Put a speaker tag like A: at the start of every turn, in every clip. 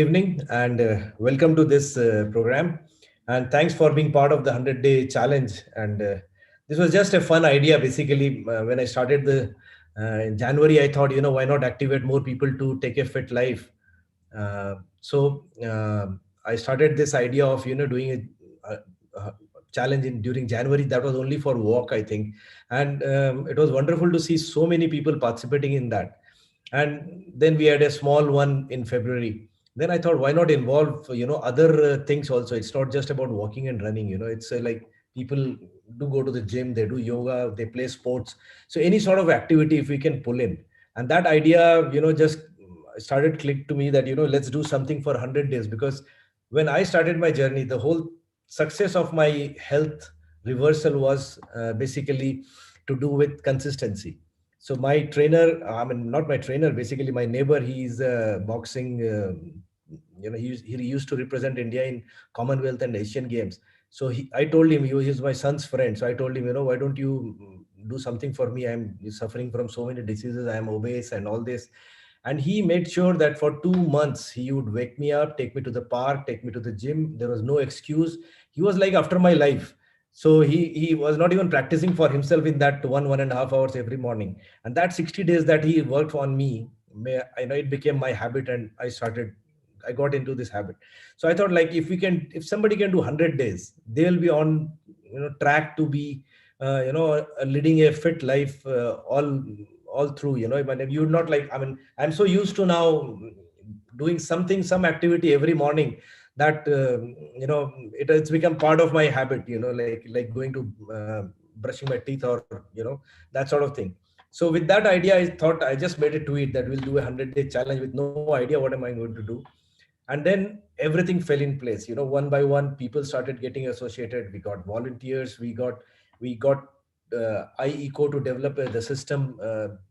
A: Evening and welcome to this program. And thanks for being part of the 100-day challenge. And this was just a fun idea. Basically, when I started in January, I thought, why not activate more people to take a fit life? So I started this idea of, doing a challenge during January. That was only for walk, I think. And it was wonderful to see so many people participating in that. And then we had a small one in February. Then I thought, why not involve other things also? It's not just about walking and running. It's like people do go to the gym, they do yoga, they play sports. So any sort of activity, if we can pull in. And that idea, just started click to me that let's do something for 100 days. Because when I started my journey, the whole success of my health reversal was basically to do with consistency. So my trainer, I mean, not my trainer, basically my neighbor, he's boxing, he used to represent India in Commonwealth and Asian Games. So I told him, he's my son's friend. So I told him, why don't you do something for me? I'm suffering from so many diseases. I'm obese and all this. And he made sure that for 2 months, he would wake me up, take me to the park, take me to the gym. There was no excuse. He was like after my life. So he was not even practicing for himself in that 1.5 hours every morning. And that 60 days that he worked on me, I know it became my habit, and I got into this habit. So I thought, like, if somebody can do 100 days, they'll be on, track to be, leading a fit life all through, but if you're not like, I mean, I'm so used to now doing some activity every morning that, it's become part of my habit, like going to brushing my teeth, or, that sort of thing. So with that idea, I thought, I just made a tweet that we'll do a 100-day challenge with no idea what am I going to do. And then everything fell in place, one by one people started getting associated. We got volunteers, we got IECO to develop the system,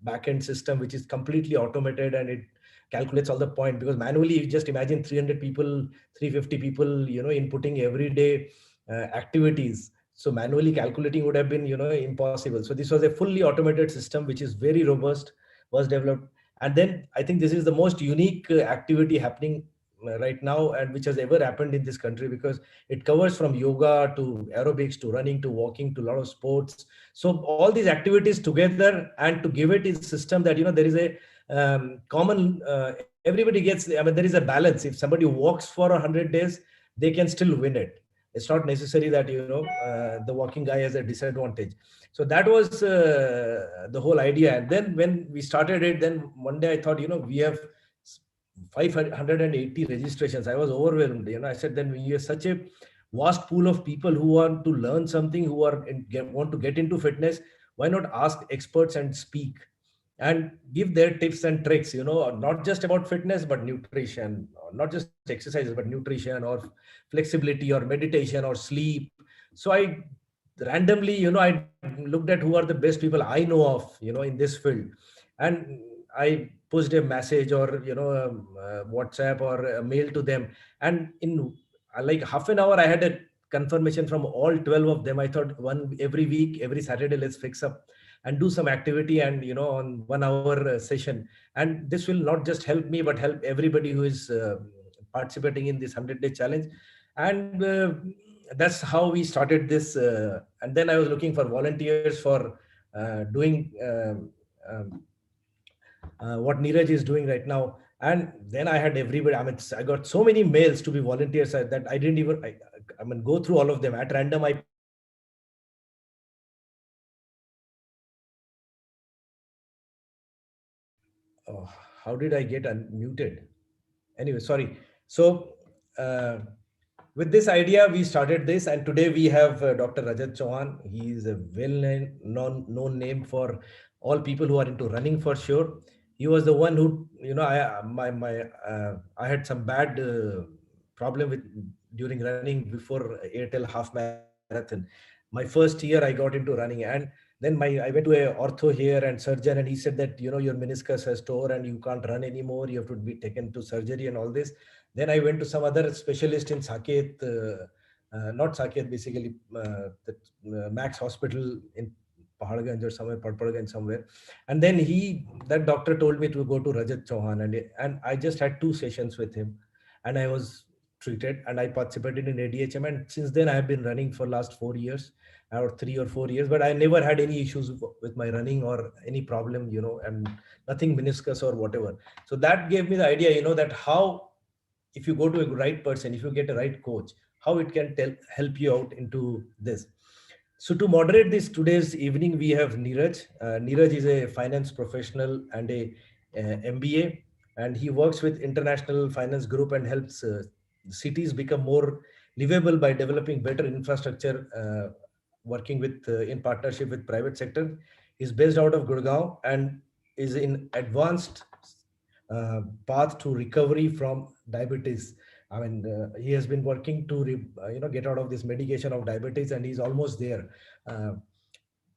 A: backend system, which is completely automated, and it calculates all the point. Because manually, you just imagine 300 people, 350 people, inputting everyday activities. So manually calculating would have been, impossible. So this was a fully automated system, which is very robust, was developed. And then I think this is the most unique activity happening right now, and which has ever happened in this country, because it covers from yoga to aerobics to running to walking to a lot of sports. So all these activities together, and to give it a system that, there is a common, everybody gets, I mean, there is a balance. If somebody walks for 100 days, they can still win it. It's not necessary that, the walking guy has a disadvantage. So that was the whole idea. And then when we started it, then one day I thought, we have 580 registrations. I was overwhelmed. I said, then we have such a vast pool of people who want to learn something, who want to get into fitness. Why not ask experts and speak and give their tips and tricks, not just about fitness, but nutrition, not just exercises, but nutrition, or flexibility, or meditation, or sleep. So I randomly, I looked at who are the best people I know of, in this field. And I pushed a message, or, WhatsApp or a mail to them. And in like half an hour, I had a confirmation from all 12 of them. I thought, one every week, every Saturday, let's fix up and do some activity, and, on 1 hour session. And this will not just help me, but help everybody who is participating in this 100-day challenge. And that's how we started this. And then I was looking for volunteers for doing what Neeraj is doing right now. And then I had everybody. I mean, I got so many mails to be volunteers that I didn't even, I mean, go through all of them at random. I picked one or two names, and then I said, oh, how did I get unmuted? Anyway, sorry. So uh, with this idea, we started this, and today we have Dr. Rajat Chauhan. He is a known name for all people who are into running, for sure. He was the one who, I had some bad problem with during running before Airtel half marathon. My first year I got into running, and then I went to a ortho here and surgeon, and he said that, your meniscus has tore and you can't run anymore. You have to be taken to surgery and all this. Then I went to some other specialist in Saket, not Saket, basically the Max Hospital in Paharganj or somewhere, Padparganj somewhere. And then that doctor told me to go to Rajat Chauhan, and I just had 2 sessions with him. and I was treated, and I participated in ADHM, and since then I have been running for last 4 years or 3 or 4 years, but I never had any issues with my running or any problem, and nothing meniscus or whatever. So that gave me the idea, that how, if you go to a right person, if you get a right coach, how it can help you out into this. So to moderate this today's evening, we have Neeraj. Neeraj is a finance professional and a MBA, and he works with International Finance Group and helps cities become more livable by developing better infrastructure, working with in partnership with private sector. He's based out of Gurgaon and is in advanced path to recovery from diabetes. I mean, he has been working to get out of this medication of diabetes, and he's almost there. Uh,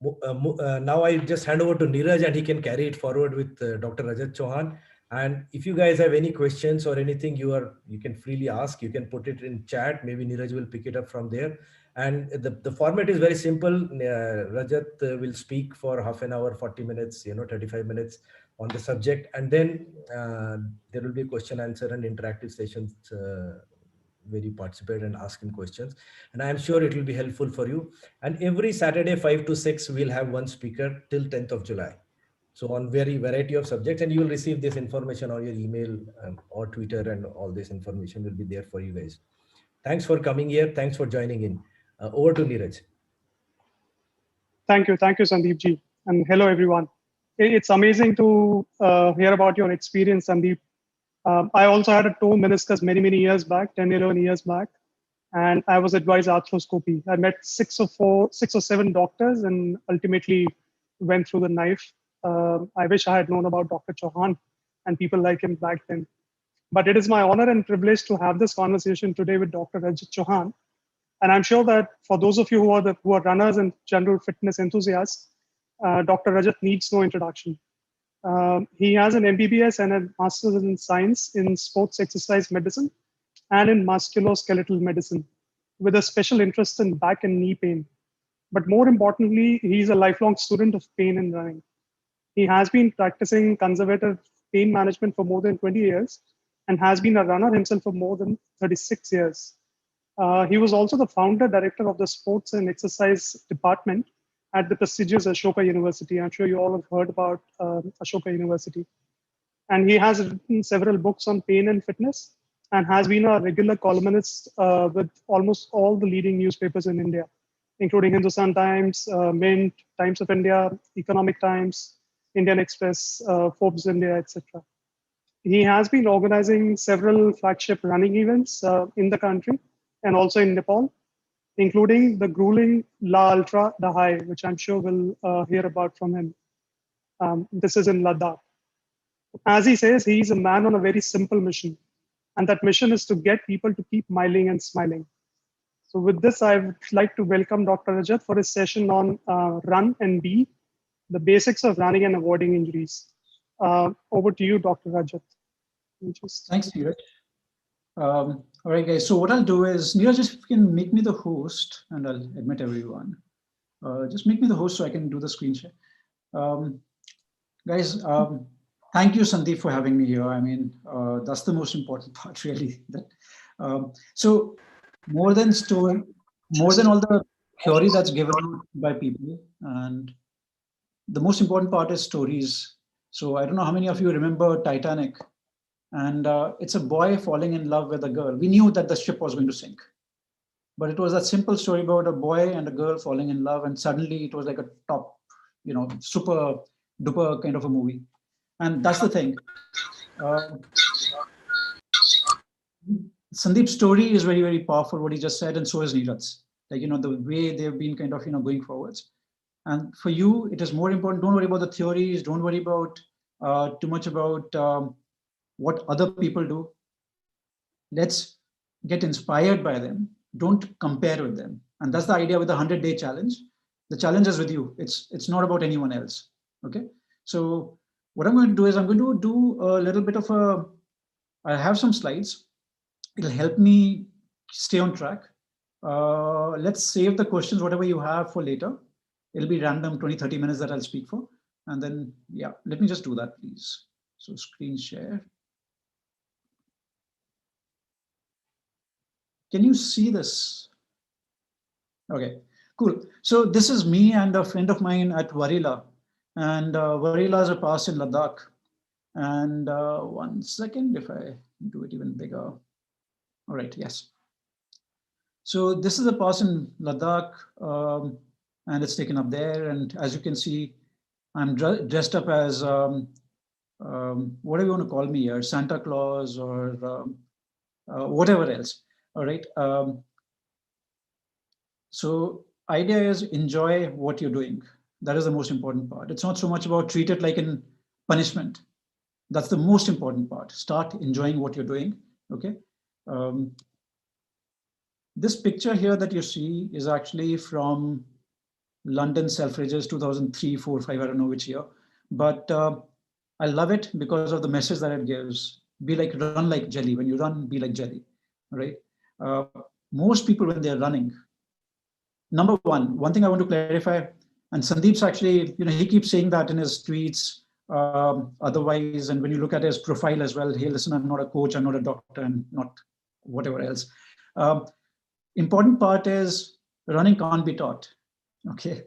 A: Now I just hand over to Neeraj, and he can carry it forward with Dr. Rajat Chauhan. And if you guys have any questions or anything, you can freely ask. You can put it in chat. Maybe Neeraj will pick it up from there. And the format is very simple. Rajat will speak for half an hour, 40 minutes, 35 minutes on the subject, and then there will be question answer and interactive sessions where you participate and ask him questions, and I am sure it will be helpful for you. And every Saturday 5 to 6 we'll have one speaker till 10th of July, so on very variety of subjects, and you will receive this information on your email or Twitter, and all this information will be there for you guys. Thanks for coming here, thanks for joining in. Over to Neeraj.
B: Thank you, Sandeep ji, and hello everyone. It's amazing to hear about your experience, Sandeep. I also had a toe meniscus many years back, 10, 11 years back, and I was advised arthroscopy. I met six or seven doctors, and ultimately went through the knife. I wish I had known about Dr. Chauhan and people like him back then. But it is my honor and privilege to have this conversation today with Dr. Rajat Chauhan. And I'm sure that for those of you who are runners and general fitness enthusiasts, Dr. Rajat needs no introduction. He has an MBBS and a Master's in Science in Sports Exercise Medicine and in Musculoskeletal Medicine, with a special interest in back and knee pain. But more importantly, he's a lifelong student of pain and running. He has been practicing conservative pain management for more than 20 years and has been a runner himself for more than 36 years. He was also the founder director of the Sports and Exercise Department at the prestigious Ashoka University. I'm sure you all have heard about Ashoka University. And he has written several books on pain and fitness and has been a regular columnist with almost all the leading newspapers in India, including Hindustan Times, Mint, Times of India, Economic Times, Indian Express, Forbes India, etc. He has been organizing several flagship running events in the country and also in Nepal, including the grueling La Ultra Dahai, which I'm sure we'll hear about from him. This is in Ladakh. As he says, he's a man on a very simple mission, and that mission is to get people to keep smiling and smiling. So with this, I would like to welcome Dr. Rajat for his session on Run and Be, the basics of running and avoiding injuries. Over to you, Dr. Rajat.
C: Thanks, Neeraj. All right, guys. So what I'll do is, Neeraj, just if you can make me the host, and I'll admit everyone. Just make me the host so I can do the screen share. Guys, thank you, Sandeep, for having me here. I mean, that's the most important part, really. So more than all the theory that's given out by people, and the most important part is stories. So I don't know how many of you remember Titanic, and it's a boy falling in love with a girl. We knew that the ship was going to sink, but it was that simple story about a boy and a girl falling in love, and suddenly it was like a top, super duper kind of a movie. And that's the thing. Sandeep's story is very powerful, what he just said, and so is Neeraj's. Like, the way they've been kind of, going forwards. And for you, it is more important. Don't worry about the theories. Don't worry about too much about what other people do. Let's get inspired by them. Don't compare with them. And that's the idea with the 100-day challenge. The challenge is with you. It's not about anyone else. Okay. So what I'm going to do is I'm going to do a little bit of I have some slides. It'll help me stay on track. Let's save the questions, whatever you have, for later. It'll be random 20, 30 minutes that I'll speak for. And then, yeah, let me just do that, please. So screen share. Can you see this? Okay, cool. So this is me and a friend of mine at Warila. And Warila is a pass in Ladakh. And 1 second, if I do it even bigger. All right, yes. So this is a pass in Ladakh, and it's taken up there. And as you can see, I'm dressed up as, whatever you want to call me here, Santa Claus or whatever else, all right? So idea is enjoy what you're doing. That is the most important part. It's not so much about treat it like in punishment. That's the most important part. Start enjoying what you're doing, okay? This picture here that you see is actually from London Selfridges 2003, 4, 5, I don't know which year. But I love it because of the message that it gives. Run like jelly. When you run, be like jelly, right? Most people when they're running, number one thing I want to clarify, and Sandeep's actually, he keeps saying that in his tweets, otherwise, and when you look at his profile as well, hey, listen, I'm not a coach, I'm not a doctor, and not whatever else. Important part is running can't be taught, okay?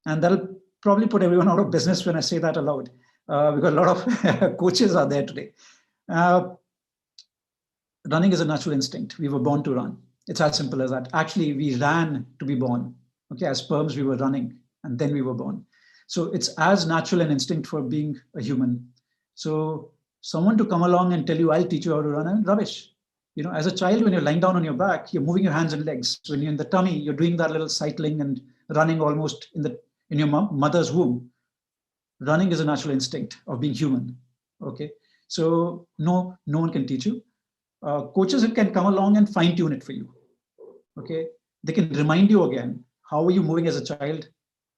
C: And that'll probably put everyone out of business when I say that aloud, because a lot of coaches are there today. Running is a natural instinct. We were born to run. It's as simple as that. Actually, we ran to be born. Okay, as sperms, we were running, and then we were born. So it's as natural an instinct for being a human. So someone to come along and tell you, I'll teach you how to run, rubbish. As a child, when you're lying down on your back, you're moving your hands and legs. When you're in the tummy, you're doing that little cycling and running almost in your mother's womb. Running is a natural instinct of being human. Okay, so no one can teach you. Coaches can come along and fine tune it for you. Okay, they can remind you again, how were you moving as a child?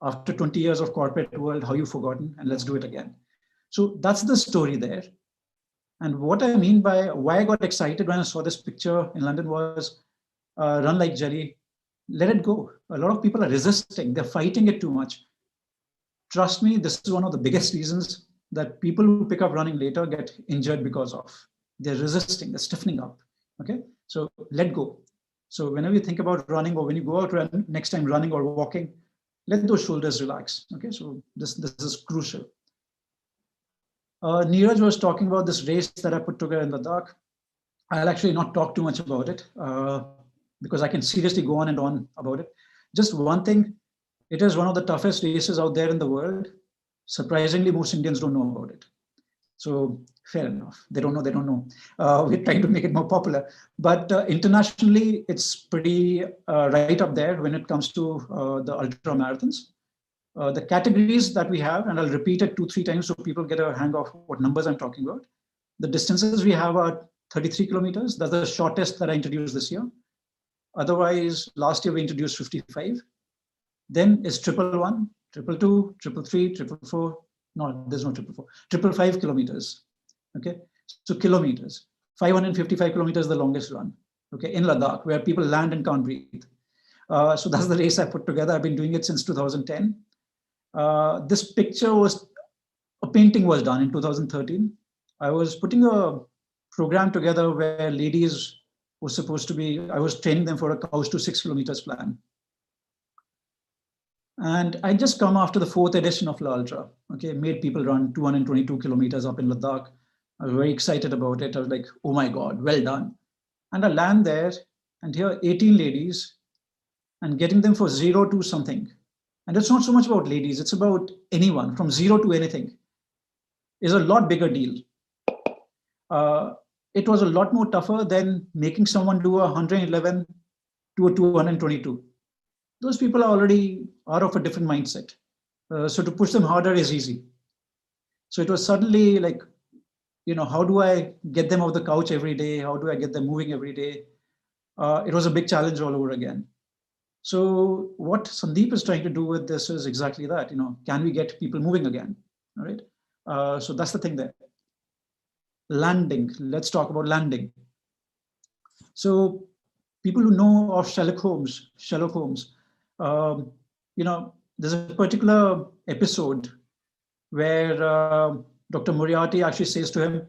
C: After 20 years of corporate world, how you've forgotten, and let's do it again. So that's the story there. And what I mean by why I got excited when I saw this picture in London was run like jelly, let it go. A lot of people are resisting, they're fighting it too much. Trust me, this is one of the biggest reasons that people who pick up running later get injured because of. They're resisting, they're stiffening up, okay? So let go. So whenever you think about running, or when you go out next time running or walking, let those shoulders relax, okay? So this is crucial. Neeraj was talking about this race that I put together in Ladakh. I'll actually not talk too much about it because I can seriously go on and on about it. Just one thing, it is one of the toughest races out there in the world. Surprisingly, most Indians don't know about it. So fair enough. They don't know. We're trying to make it more popular. But internationally, it's pretty right up there when it comes to the ultra marathons. The categories that we have, and I'll repeat it 2-3 times so people get a hang of what numbers I'm talking about. The distances we have are 33 kilometers. That's the shortest that I introduced this year. Otherwise, last year we introduced 55. Then is 111, 222, 333, 444. No, there's no 444. 555 kilometers. Okay, so kilometers. 555 kilometers is the longest run. Okay, in Ladakh, where people land and can't breathe. So that's the race I put together. I've been doing it since 2010. This picture a painting was done in 2013. I was putting a program together where ladies were supposed to be, I was training them for a couch to 6 kilometers plan. And I just come after the 4th edition of La Ultra, okay, made people run 222 kilometers up in Ladakh. I was very excited about it. I was like, oh my God, well done. And I land there and here are 18 ladies and getting them for 0 to something. And it's not so much about ladies, it's about anyone from 0 to anything is a lot bigger deal. It was a lot more tougher than making someone do a 111 to a 222. Those people are already out of a different mindset. So to push them harder is easy. So it was suddenly like, how do I get them off the couch every day? How do I get them moving every day? It was a big challenge all over again. So what Sandeep is trying to do with this is exactly that, can we get people moving again? All right. So that's the thing there. Landing, let's talk about landing. So people who know of Sherlock Holmes, there's a particular episode where Dr. Moriarty actually says to him,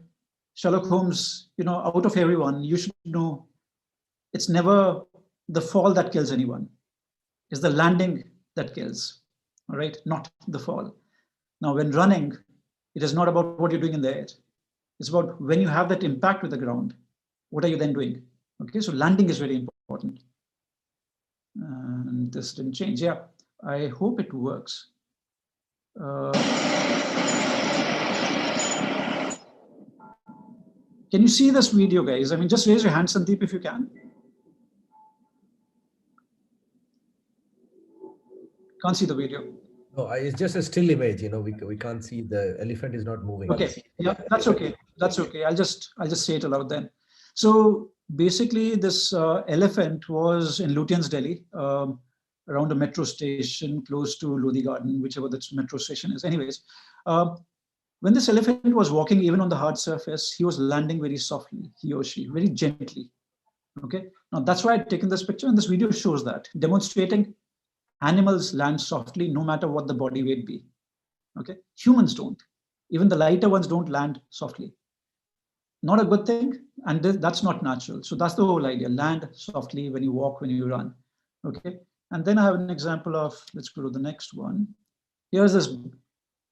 C: Sherlock Holmes, out of everyone, you should know it's never the fall that kills anyone. It's the landing that kills, all right? Not the fall. Now, when running, it is not about what you're doing in the air. It's about when you have that impact with the ground, what are you then doing? Okay, so landing is very important. And this didn't change. Yeah, I hope it works. Can you see this video, guys? I mean, just raise your hand, Sandeep, if you can. Can't see the video.
A: No, it's just a still image. We can't see, the elephant is not moving.
C: Okay, yeah, that's okay. That's okay. I'll just say it aloud then. So basically, this elephant was in Lutyens, Delhi, around a metro station close to Lodi Garden, whichever the metro station is. Anyways, when this elephant was walking even on the hard surface, he was landing very softly, he or she, very gently. Okay, now that's why I've taken this picture, and this video shows that, demonstrating animals land softly no matter what the body weight be. Okay, humans don't. Even the lighter ones don't land softly. Not a good thing, and that's not natural. So that's the whole idea: land softly when you walk, when you run. Okay, and then I have an example of, let's go to the next one. Here's this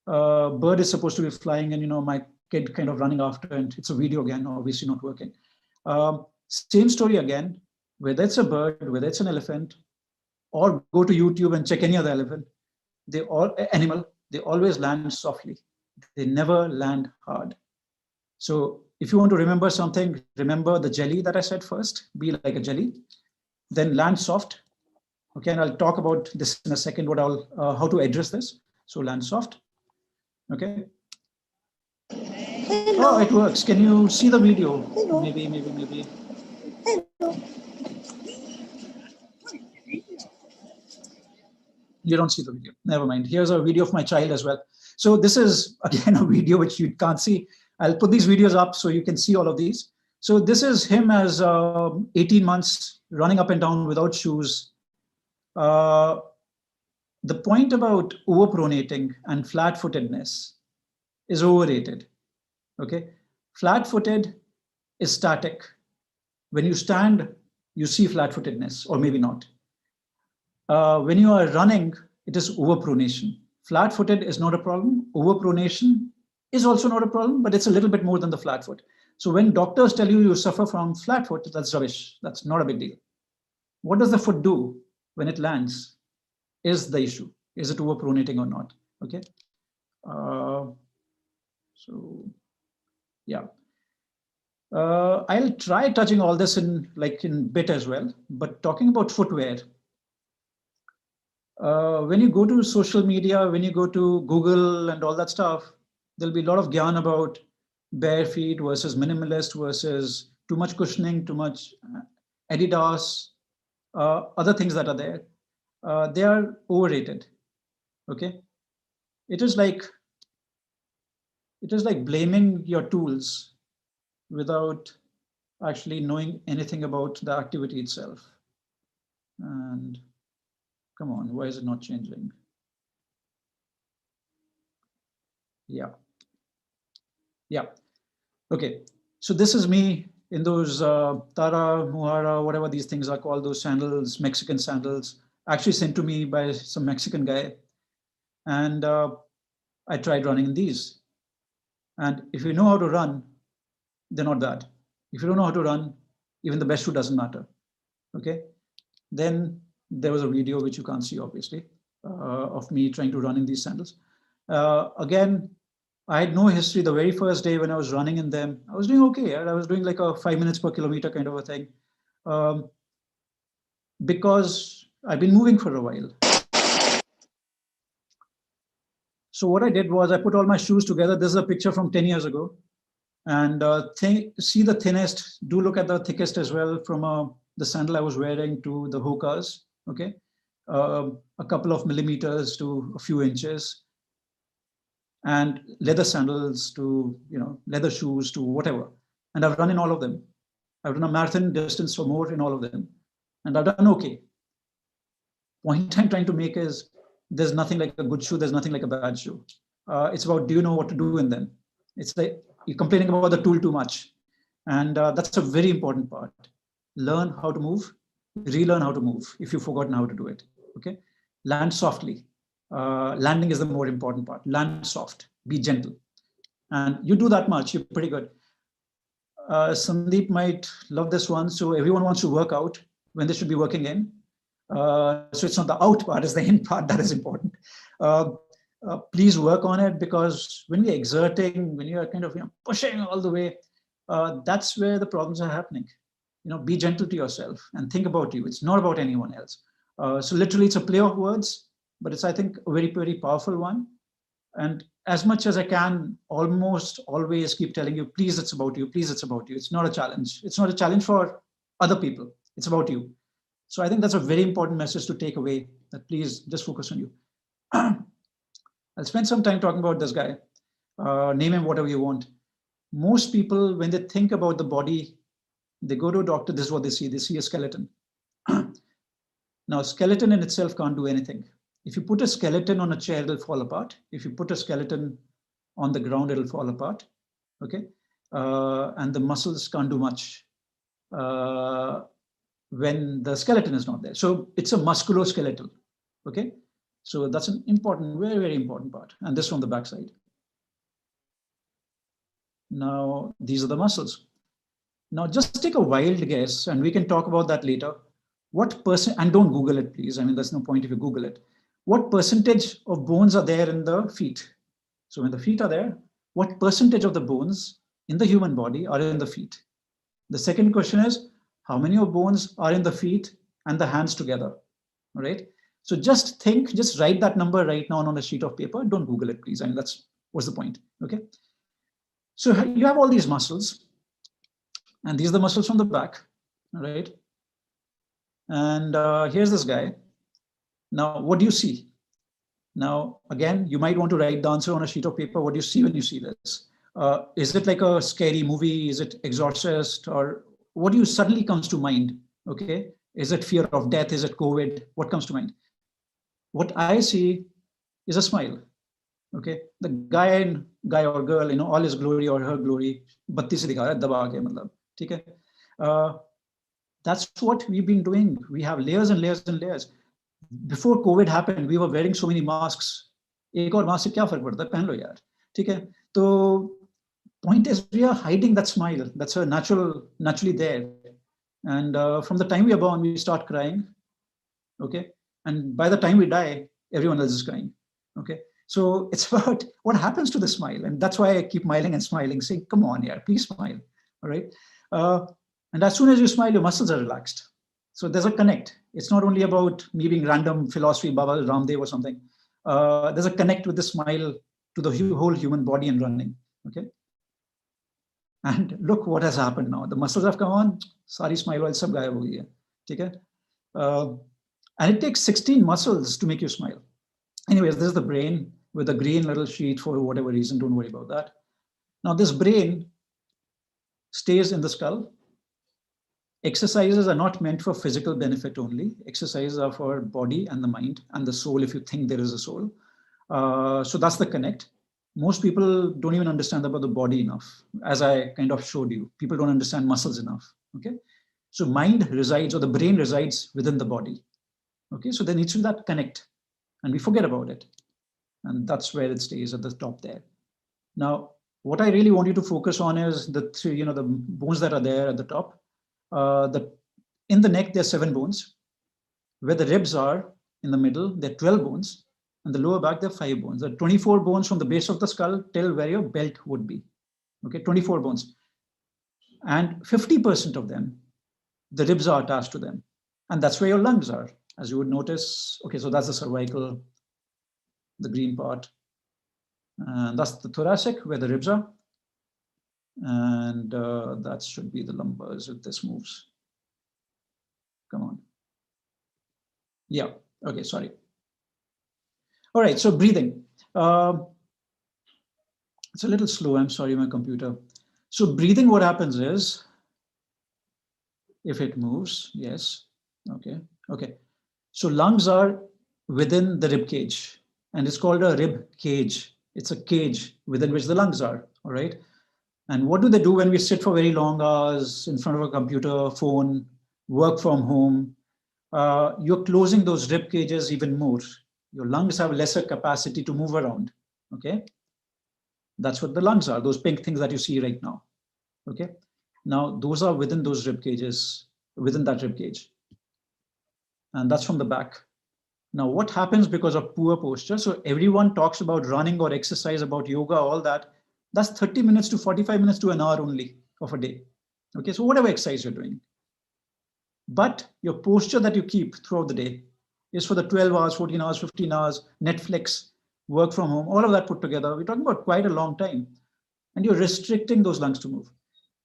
C: bird is supposed to be flying, and my kid kind of running after, and it's a video again, obviously not working. Same story again, whether it's a bird, whether it's an elephant, or go to YouTube and check any other animal, they always land softly. They never land hard. So if you want to remember something, remember the jelly that I said first, be like a jelly, then land soft. Okay, and I'll talk about this in a second, how to address this. So land soft. Okay. Hello. Oh, it works. Can you see the video? Hello. Maybe. Hello. You don't see the video. Never mind. Here's a video of my child as well. So this is, again, a video which you can't see. I'll put these videos up so you can see all of these. So this is him as 18 months running up and down without shoes. The point about overpronating and flat-footedness is overrated. Okay, flat-footed is static. When you stand, you see flat-footedness, or maybe not. When you are running, it is overpronation. Flat-footed is not a problem. Overpronation is also not a problem, but it's a little bit more than the flat foot. So when doctors tell you suffer from flat foot, that's rubbish. That's not a big deal. What does the foot do when it lands is the issue. Is it overpronating or not? Okay. So yeah. I'll try touching all this in bit as well, but talking about footwear. When you go to social media, when you go to Google and all that stuff, there'll be a lot of gyan about bare feet versus minimalist versus too much cushioning, too much Adidas, other things that are there. They are overrated. Okay, it is like blaming your tools without actually knowing anything about the activity itself. And come on, why is it not changing? Yeah. Okay, so this is me in those Tara, Muhara, whatever these things are called, those sandals, Mexican sandals, actually sent to me by some Mexican guy. And I tried running in these. And if you know how to run, they're not bad. If you don't know how to run, even the best shoe doesn't matter. Okay. Then there was a video which you can't see, obviously, of me trying to run in these sandals. Again, I had no history. The very first day when I was running in them, I was doing okay. I was doing like a 5 minutes per kilometer kind of a thing, because I've been moving for a while. So what I did was I put all my shoes together. This is a picture from 10 years ago. And see the thinnest, do look at the thickest as well, from the sandal I was wearing to the Hokas, okay? A couple of millimeters to a few inches. And leather sandals to, leather shoes to whatever. And I've run in all of them. I've done a marathon distance or more in all of them. And I've done okay. Point I'm trying to make is, there's nothing like a good shoe, there's nothing like a bad shoe. It's about, do you know what to do in them? It's like, you're complaining about the tool too much. And that's a very important part. learn how to move, relearn how to move if you've forgotten how to do it. Okay, land softly. Landing is the more important part. Land soft, be gentle, and you do that much, you're pretty good. Sandeep might love this one. So everyone wants to work out when they should be working in. So it's not the out part, it's the in part that is important. Please work on it, because when you're exerting, when you're kind of pushing all the way, that's where the problems are happening. Be gentle to yourself and think about you. It's not about anyone else. So literally, it's a play of words, but it's, I think, a very, very powerful one. And as much as I can, almost always keep telling you, please, it's about you. Please, it's about you. It's not a challenge. It's not a challenge for other people. It's about you. So I think that's a very important message to take away, that please just focus on you. I'll spend some time talking about this guy. Name him whatever you want. Most people, when they think about the body, they go to a doctor, this is what they see. They see a skeleton. Now, skeleton in itself can't do anything. If you put a skeleton on a chair, it'll fall apart. If you put a skeleton on the ground, it'll fall apart. Okay. And the muscles can't do much when the skeleton is not there. So it's a musculoskeletal. Okay. So that's an important, very, very important part. And this from the backside. Now, these are the muscles. Now, just take a wild guess, and we can talk about that later. What percent, and don't Google it, please. I mean, there's no point if you Google it. What percentage of bones are there in the feet? So when the feet are there, what percentage of the bones in the human body are in the feet? The second question is, how many of bones are in the feet and the hands together? All right. So just think, just write that number right now on a sheet of paper. Don't Google it, please. I mean, what's the point? Okay. So you have all these muscles, and these are the muscles from the back. All right. And here's this guy. Now, what do you see? Now, again, you might want to write the answer on a sheet of paper. What do you see when you see this? Is it like a scary movie? Is it Exorcist? Or what do you suddenly comes to mind? Okay. Is it fear of death? Is it COVID? What comes to mind? What I see is a smile. Okay. The guy or girl, all his glory or her glory, batti se dikha raha hai, daba ke matlab. Okay. That's what we've been doing. We have layers and layers and layers. Before COVID happened, we were wearing so many masks. Ek aur mask se kya fark padta hai? Pehn lo yaar. Okay. So point is, we are hiding that smile. That's a naturally there. And from the time we are born, we start crying. Okay. And by the time we die, everyone else is crying. Okay. So it's about what happens to the smile. And that's why I keep smiling and smiling, saying, come on, yeah, please smile. All right. And as soon as you smile, your muscles are relaxed. So there's a connect. It's not only about me being random philosophy, Baba Ramdev or something. There's a connect with the smile to the whole human body and running. Okay. And look what has happened now. The muscles have come on. Sari smile wal sab gayab ho gayi hai. Okay. And it takes 16 muscles to make you smile. Anyways, this is the brain with a green little sheet for whatever reason. Don't worry about that. Now, this brain stays in the skull. Exercises are not meant for physical benefit only. Exercises are for body and the mind and the soul, if you think there is a soul. So that's the connect. Most people don't even understand about the body enough. As I kind of showed you, people don't understand muscles enough. Okay. So mind resides, or the brain resides within the body. Okay. So there needs to be that connect, and we forget about it. And that's where it stays at the top there. Now, what I really want you to focus on is the three, the bones that are there at the top. In the neck, there's 7 bones. Where the ribs are in the middle, there are 12 bones. And the lower back, there are 5 bones. There are 24 bones from the base of the skull till where your belt would be. Okay, 24 bones. And 50% of them, the ribs are attached to them. And that's where your lungs are. As you would notice, okay, so that's the cervical, the green part. And that's the thoracic, where the ribs are. And that should be the lumbars if this moves. Come on. Yeah, okay, sorry. All right, so breathing. It's a little slow, I'm sorry, my computer. So breathing, what happens is, if it moves, yes, okay. So lungs are within the rib cage, and it's called a rib cage. It's a cage within which the lungs are, all right? And what do they do when we sit for very long hours in front of a computer, phone? work from home, you're closing those rib cages even more. Your lungs have lesser capacity to move around. Okay, that's what the lungs are, those pink things that you see right now. Okay, now those are within those rib cages, within that rib cage, and that's from the back. Now, what happens because of poor posture? So everyone talks about running or exercise, about yoga, all that. That's 30 minutes to 45 minutes to an hour only of a day. Okay, so whatever exercise you're doing. But your posture that you keep throughout the day is for the 12 hours, 14 hours, 15 hours, Netflix, work from home, all of that put together. We're talking about quite a long time. And you're restricting those lungs to move.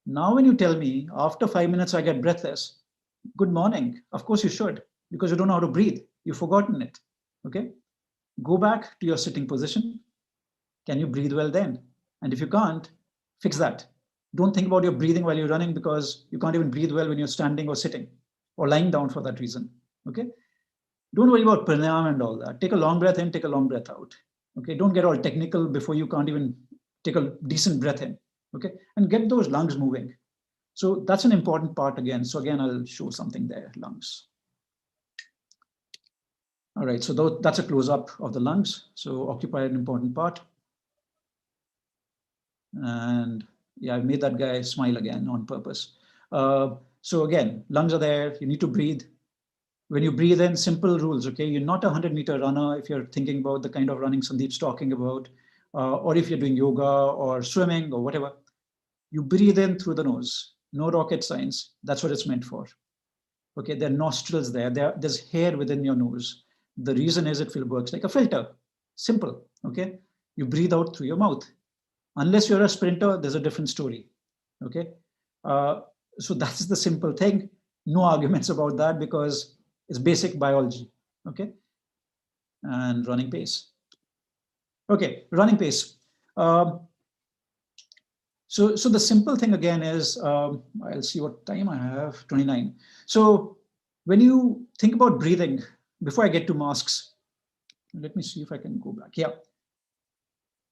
C: Now, when you tell me after 5 minutes I get breathless, good morning. Of course you should, because you don't know how to breathe. You've forgotten it. Okay? Go back to your sitting position. Can you breathe well then? And if you can't, fix that. Don't think about your breathing while you're running, because you can't even breathe well when you're standing or sitting or lying down for that reason. Okay? Don't worry about pranayama and all that. Take a long breath in, take a long breath out. Okay? Don't get all technical before you can't even take a decent breath in. Okay? And get those lungs moving. So that's an important part again. So again, I'll show something there, lungs. All right, so that's a close-up of the lungs. So occupy an important part. And yeah, I made that guy smile again on purpose. So again, lungs are there, you need to breathe. When you breathe in, simple rules, okay? You're not a 100-meter runner if you're thinking about the kind of running Sandeep's talking about, or if you're doing yoga or swimming or whatever. You breathe in through the nose. No rocket science. That's what it's meant for. Okay, there are nostrils there. There's hair within your nose. The reason is it works like a filter. Simple, okay? You breathe out through your mouth. Unless you're a sprinter, there's a different story, okay? So that's the simple thing. No arguments about that, because it's basic biology, okay? And running pace. Okay, running pace. So the simple thing again is, I'll see what time I have, 29. So when you think about breathing, before I get to masks, let me see if I can go back. Yeah.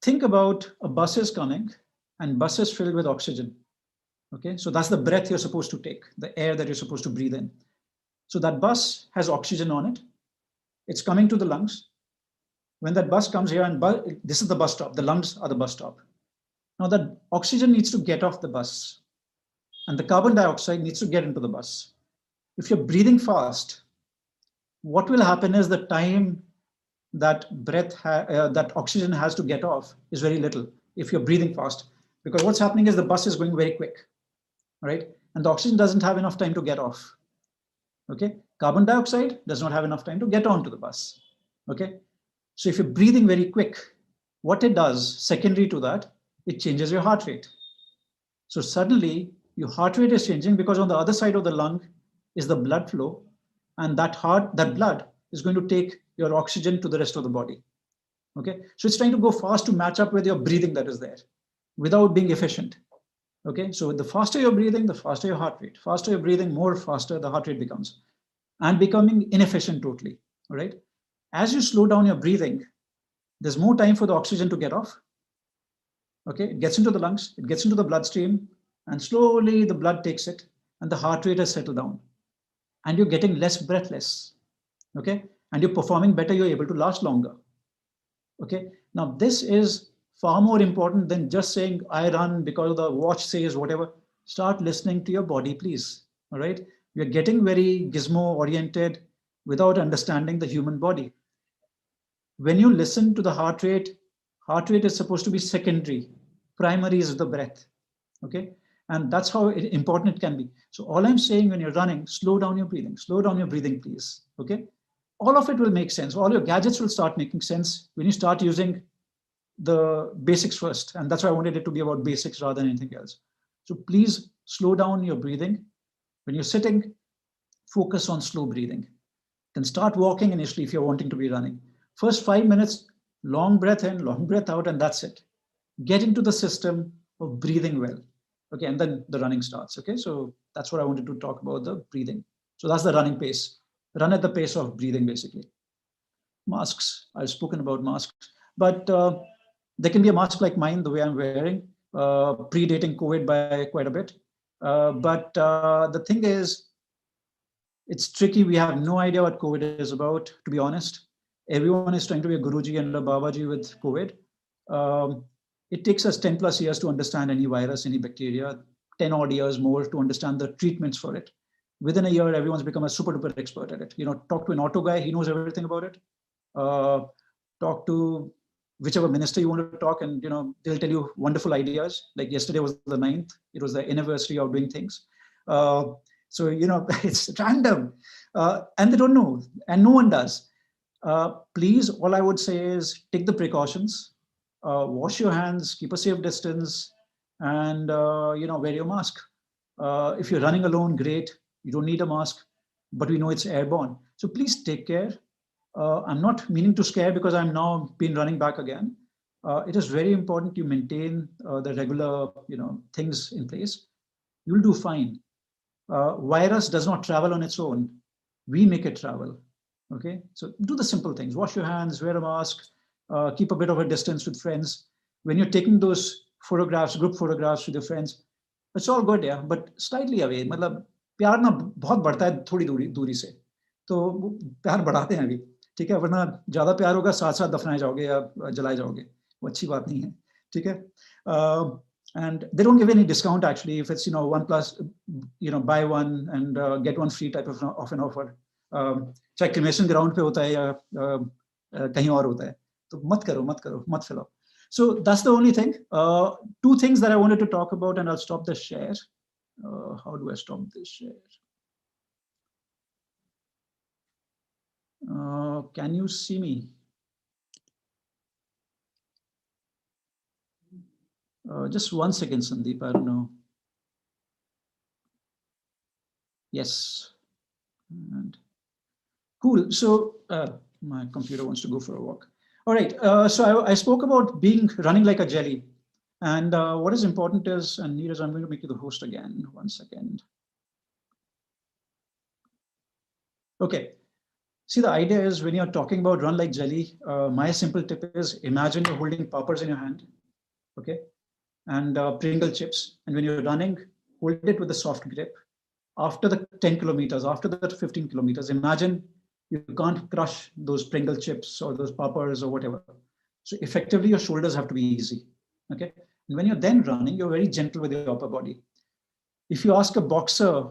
C: Think about a bus is coming and bus is filled with oxygen. Okay, so that's the breath you're supposed to take, the air that you're supposed to breathe in. So that bus has oxygen on it. It's coming to the lungs. When that bus comes here, and this is the bus stop, the lungs are the bus stop. Now that oxygen needs to get off the bus, and the carbon dioxide needs to get into the bus. If you're breathing fast, what will happen is the time that that oxygen has to get off is very little if you're breathing fast, because what's happening is the bus is going very quick, right? And the oxygen doesn't have enough time to get off. Okay, carbon dioxide does not have enough time to get onto the bus. Okay, so if you're breathing very quick, what it does, secondary to that, it changes your heart rate. So suddenly your heart rate is changing, because on the other side of the lung is the blood flow, and that blood is going to take your oxygen to the rest of the body. Okay, so it's trying to go fast to match up with your breathing that is there without being efficient. Okay, so the faster you're breathing, the faster your heart rate. Faster you're breathing, more faster the heart rate becomes, and becoming inefficient totally. All right, as you slow down your breathing, there's more time for the oxygen to get off. Okay, it gets into the lungs, it gets into the bloodstream, and slowly the blood takes it, and the heart rate has settled down, and you're getting less breathless. Okay, and you're performing better, you're able to last longer. Okay, now this is far more important than just saying I run because the watch says whatever. Start listening to your body, please. All right, we're getting very gizmo oriented without understanding the human body. When you listen to the heart rate is supposed to be secondary. Primary is the breath. Okay, and that's how important it can be. So all I'm saying, when you're running, slow down your breathing. Slow down your breathing, please. Okay, all of it will make sense. All your gadgets will start making sense when you start using the basics first. And that's why I wanted it to be about basics rather than anything else. So please slow down your breathing. When you're sitting, focus on slow breathing. Then start walking initially if you're wanting to be running. First 5 minutes, long breath in, long breath out, and that's it. Get into the system of breathing well. Okay, and then the running starts. Okay, so that's what I wanted to talk about, the breathing. So that's the running pace. Run at the pace of breathing, basically. Masks, I've spoken about masks, but there can be a mask like mine, the way I'm wearing, predating COVID by quite a bit. But the thing is, It's tricky. We have no idea what COVID is about, to be honest. Everyone is trying to be a Guruji and a Babaji with COVID. It takes us 10 plus years to understand any virus, any bacteria, 10 odd years more to understand the treatments for it. Within a year, everyone's become a super duper expert at it. Talk to an auto guy, he knows everything about it. Talk to whichever minister you want to talk, and they'll tell you wonderful ideas. Like yesterday was the 9th, it was the anniversary of doing things. So it's random, and they don't know, and no one does. Please, all I would say is take the precautions, wash your hands, keep a safe distance, and wear your mask. If you're running alone, great, you don't need a mask, but we know it's airborne. So please take care. I'm not meaning to scare, because I'm now been running back again. It is very important you maintain the regular things in place. You'll do fine. Virus does not travel on its own. We make it travel. Okay, so do the simple things. Wash your hands, wear a mask, keep a bit of a distance with friends. When you're taking those photographs, group photographs with your friends, it's all good, yeah, but slightly away. मतलब प्यार ना बहुत बढ़ता है थोड़ी दूरी से, तो प्यार बढ़ाते हैं अभी, ठीक है, वरना ज़्यादा प्यार होगा साथ साथ दफनाए जाओगे या जलाए जाओगे, वो अच्छी बात नहीं है, ठीक है. And they don't give any discount actually if it's 1 plus buy one and get one free type of an offer. चाहे क्रिमेशन ग्राउंड पे होता है या कहीं और होता है, तो मत करो, मत फैलाओ. So that's the only thing. 2 things that I wanted to talk about, and I'll stop the share. How do I stop this share? Can you see me? Just 1 second, Sandeep. I don't know. Yes. And cool. So my computer wants to go for a walk. All right. So I spoke about running like a jelly. And what is important is, and Neeraj, I'm going to make you the host again. 1 second. Okay. See, the idea is when you're talking about run like jelly, my simple tip is imagine you're holding poppers in your hand. Okay. And Pringle chips. And when you're running, hold it with a soft grip. After the 10 kilometers, after the 15 kilometers, imagine you can't crush those Pringle chips or those poppers or whatever. So effectively, your shoulders have to be easy. Okay. And when you're then running, you're very gentle with your upper body. If you ask a boxer,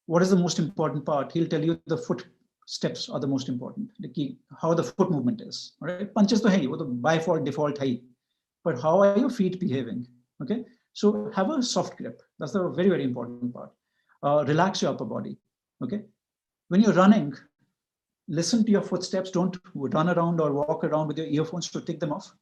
C: what is the most important part? He'll tell you the foot steps are the most important. The key, how the foot movement is. All right. Punches to hai, by default hai. But how are your feet behaving? Okay. So have a soft grip. That's the very, very important part. Relax your upper body. Okay. When you're running, listen to your footsteps. Don't run around or walk around with your earphones to take them off.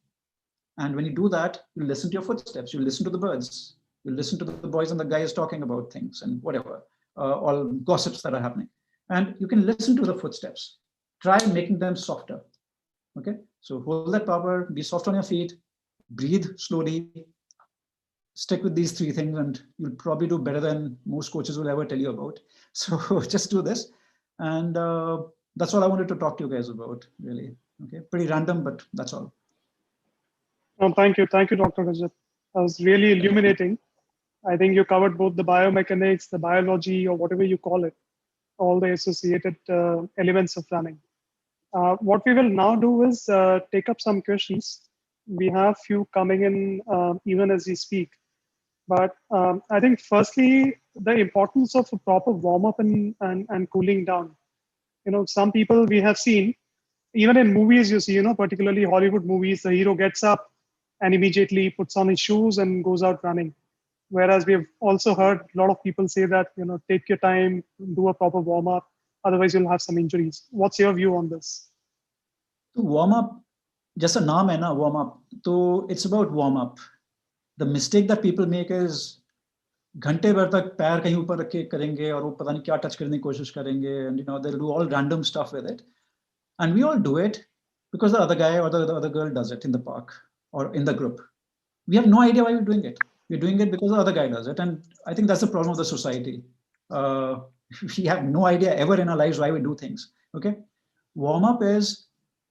C: And when you do that, you listen to your footsteps. You listen to the birds. You listen to the boys and the guys talking about things and whatever, all gossips that are happening. And you can listen to the footsteps. Try making them softer. Okay. So hold that power, be soft on your feet, breathe slowly, stick with these 3 things, and you'll probably do better than most coaches will ever tell you about. So just do this. And that's all I wanted to talk to you guys about, really. Okay, pretty random, but that's all.
B: Thank you, Dr. Rajat. That was really illuminating. I think you covered both the biomechanics, the biology, or whatever you call it, all the associated elements of running. What we will now do is take up some questions. We have few coming in even as we speak. But I think firstly, the importance of a proper warm-up and cooling down. Some people we have seen, even in movies, you see, particularly Hollywood movies, the hero gets up and immediately puts on his shoes and goes out running. Whereas we've also heard a lot of people say that, take your time, do a proper warm-up, otherwise you'll have some injuries. What's your view on this?
C: To warm up, just a naam hai na, warm up. So it's about warm up. The mistake that people make is घंटे भर तक पैर कहीं ऊपर रख के करेंगे और वो पता नहीं क्या टच करने की कोशिश करेंगे, and they'll do all random stuff with it, and we all do it because the other guy or the other girl does it in the park or in the group. We have no idea why we're doing it. We're doing it because the other guy does it, and I think that's the problem of the society. We have no idea ever in our lives why we do things. Okay, warm up is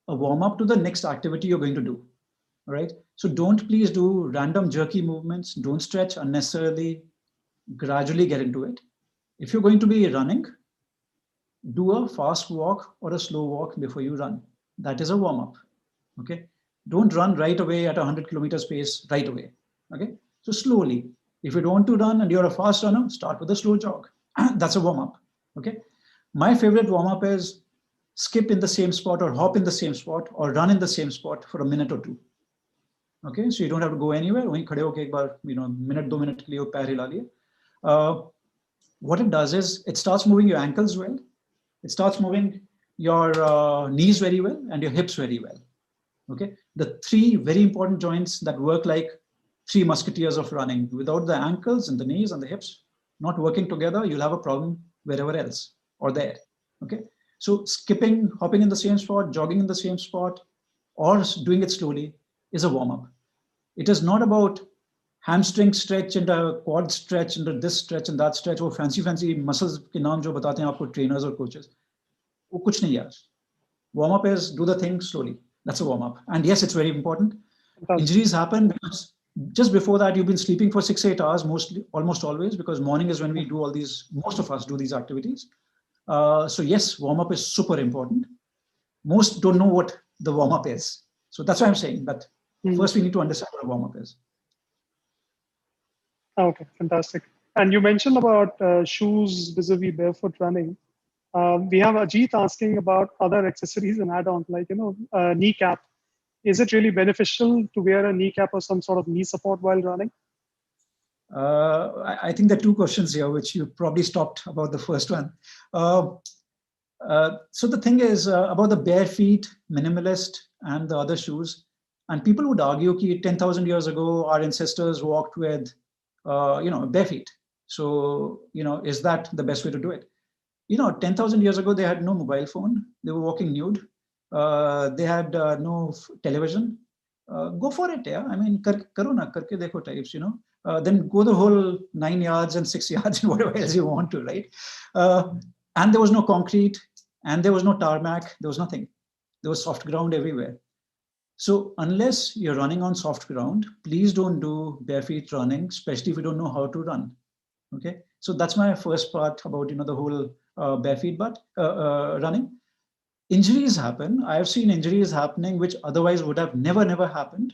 C: a warm up to the next activity you're going to do. All right, so don't please do random jerky movements. Don't stretch unnecessarily. Gradually get into it. If you're going to be running, do a fast walk or a slow walk before you run. That is a warm-up. Okay. Don't run right away at 100 kilometers pace right away. Okay. So slowly. If you don't want to run and you're a fast runner, start with a slow jog. That's a warm-up. Okay. My favorite warm-up is skip in the same spot or hop in the same spot or run in the same spot for a minute or two. Okay, so you don't have to go anywhere. वहीं खड़े होके एक बार, minute, 2 minute के लिए पैर हिला लिए. What it does is it starts moving your ankles well. It starts moving your knees very well and your hips very well. Okay, the three very important joints that work like three musketeers of running. Without the ankles and the knees and the hips not working together, you'll have a problem wherever else or there. Okay, so skipping, hopping in the same spot, jogging in the same spot, or doing it slowly is a warm-up. It is not about hamstring stretch and a quad stretch and this stretch and that stretch. वो fancy muscles के नाम जो बताते हैं आपको trainers or coaches, वो कुछ नहीं यार. Warm-up is do the thing slowly. That's a warm-up. And yes, it's very important. Injuries happen because just before that you've been sleeping for 6-8 hours, almost always, because morning is when we do all these, most of us do these activities. So yes, warm-up is super important. Most don't know what the warm-up is. So that's why I'm saying that first we need to understand what a warm-up is.
B: Okay, fantastic. And you mentioned about shoes vis-a-vis barefoot running. We have Ajit asking about other accessories and add-ons like, kneecap. Is it really beneficial to wear a kneecap or some sort of knee support while running?
C: I think there are two questions here, which you probably stopped about the first one. So the thing is about the bare feet, minimalist, and the other shoes. And people would argue that 10,000 years ago, our ancestors walked with, bare feet. So, is that the best way to do it? 10,000 years ago, they had no mobile phone. They were walking nude. They had no television. Go for it, yeah. I mean, karo na, karke dekho types, then go the whole 9 yards and 6 yards and whatever else you want to, right? And there was no concrete and there was no tarmac. There was nothing. There was soft ground everywhere. So unless you're running on soft ground, please don't do barefoot running, especially if you don't know how to run. Okay, so that's my first part about the whole barefoot running. Injuries happen. I have seen injuries happening which otherwise would have never happened.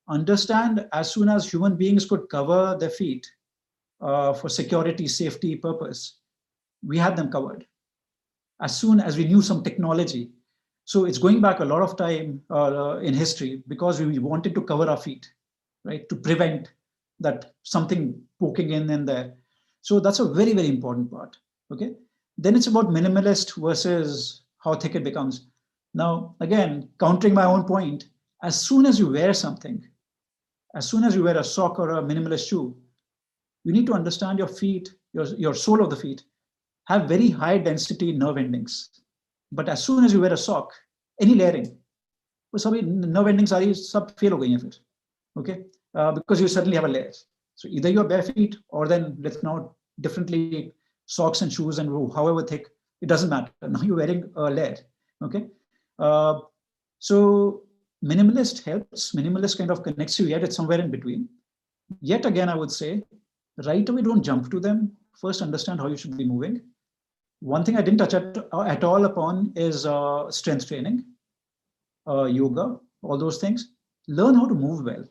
C: Understand, as soon as human beings could cover their feet for security, safety purpose, we had them covered. As soon as we knew some technology. So it's going back a lot of time in history because we wanted to cover our feet, right? To prevent that something poking in there. So that's a very, very important part, okay? Then it's about minimalist versus how thick it becomes. Now, again, countering my own point, as soon as you wear something, as soon as you wear a sock or a minimalist shoe, you need to understand your feet, your sole of the feet, have very high density nerve endings. But as soon as you wear a sock, any layering, nerve endings are sub fail ho gayi hain fir, okay? Because you suddenly have a layer. So either you're bare feet or then let's now differently socks and shoes and however thick, it doesn't matter. Now you're wearing a layer, okay? So minimalist helps, minimalist kind of connects you, yet it's somewhere in between. Yet again, I would say, right away, don't jump to them. First, understand how you should be moving. One thing I didn't touch at all upon is strength training, yoga, all those things. Learn how to move well.